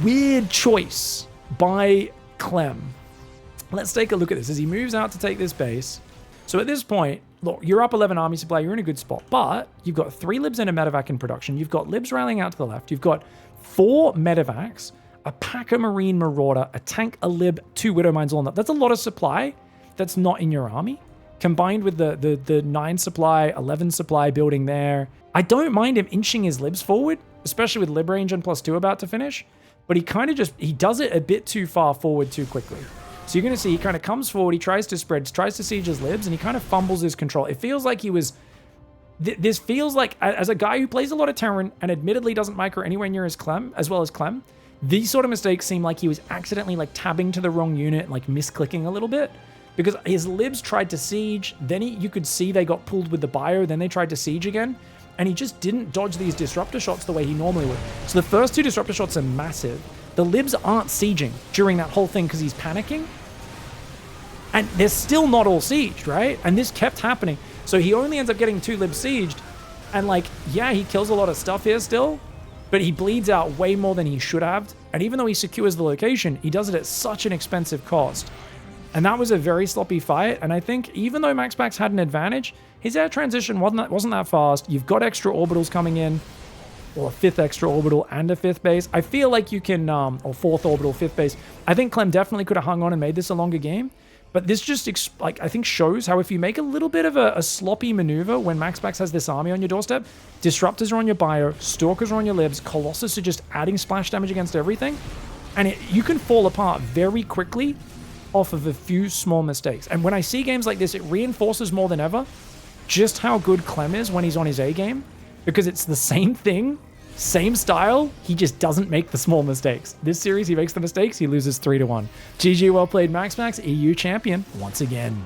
Speaker 1: weird choice by Clem. Let's take a look at this as he moves out to take this base. So at this point, look, you're up 11 army supply, you're in a good spot, but you've got 3 libs and a medevac in production. You've got libs rallying out to the left. You've got 4 medevacs, a pack of marine marauder, a tank, a lib, 2 widow mines all in that. That's a lot of supply that's not in your army, combined with the 9 supply, 11 supply building there. I don't mind him inching his libs forward, especially with lib range and +2 about to finish, but he does it a bit too far forward too quickly. So you're going to see he kind of comes forward, he tries to spread, tries to siege his libs, and he kind of fumbles his control. It feels like he was... This feels like, as a guy who plays a lot of Terran and admittedly doesn't micro anywhere near as well as Clem, these sort of mistakes seem like he was accidentally like tabbing to the wrong unit, like misclicking a little bit. Because his libs tried to siege, then you could see they got pulled with the bio, then they tried to siege again, and he just didn't dodge these disruptor shots the way he normally would. So the first 2 disruptor shots are massive. The libs aren't sieging during that whole thing because he's panicking. And they're still not all sieged, right? And this kept happening. So he only ends up getting 2 libs sieged. And like, yeah, he kills a lot of stuff here still, but he bleeds out way more than he should have. And even though he secures the location, he does it at such an expensive cost. And that was a very sloppy fight. And I think even though MAXPAX had an advantage, his air transition wasn't that fast. You've got extra orbitals coming in, or a 5th extra orbital and a 5th base. I feel like you can, or 4th orbital, 5th base. I think Clem definitely could have hung on and made this a longer game. But this just, I think, shows how if you make a little bit of a sloppy maneuver when MAXPAX has this army on your doorstep, disruptors are on your bio, stalkers are on your libs, Colossus are just adding splash damage against everything, and you can fall apart very quickly off of a few small mistakes. And when I see games like this, it reinforces more than ever just how good Clem is when he's on his A game, because it's the same thing, same style, he just doesn't make the small mistakes. This series, he makes the mistakes, he loses 3-1. GG, well played, MAXPAX, EU champion once again.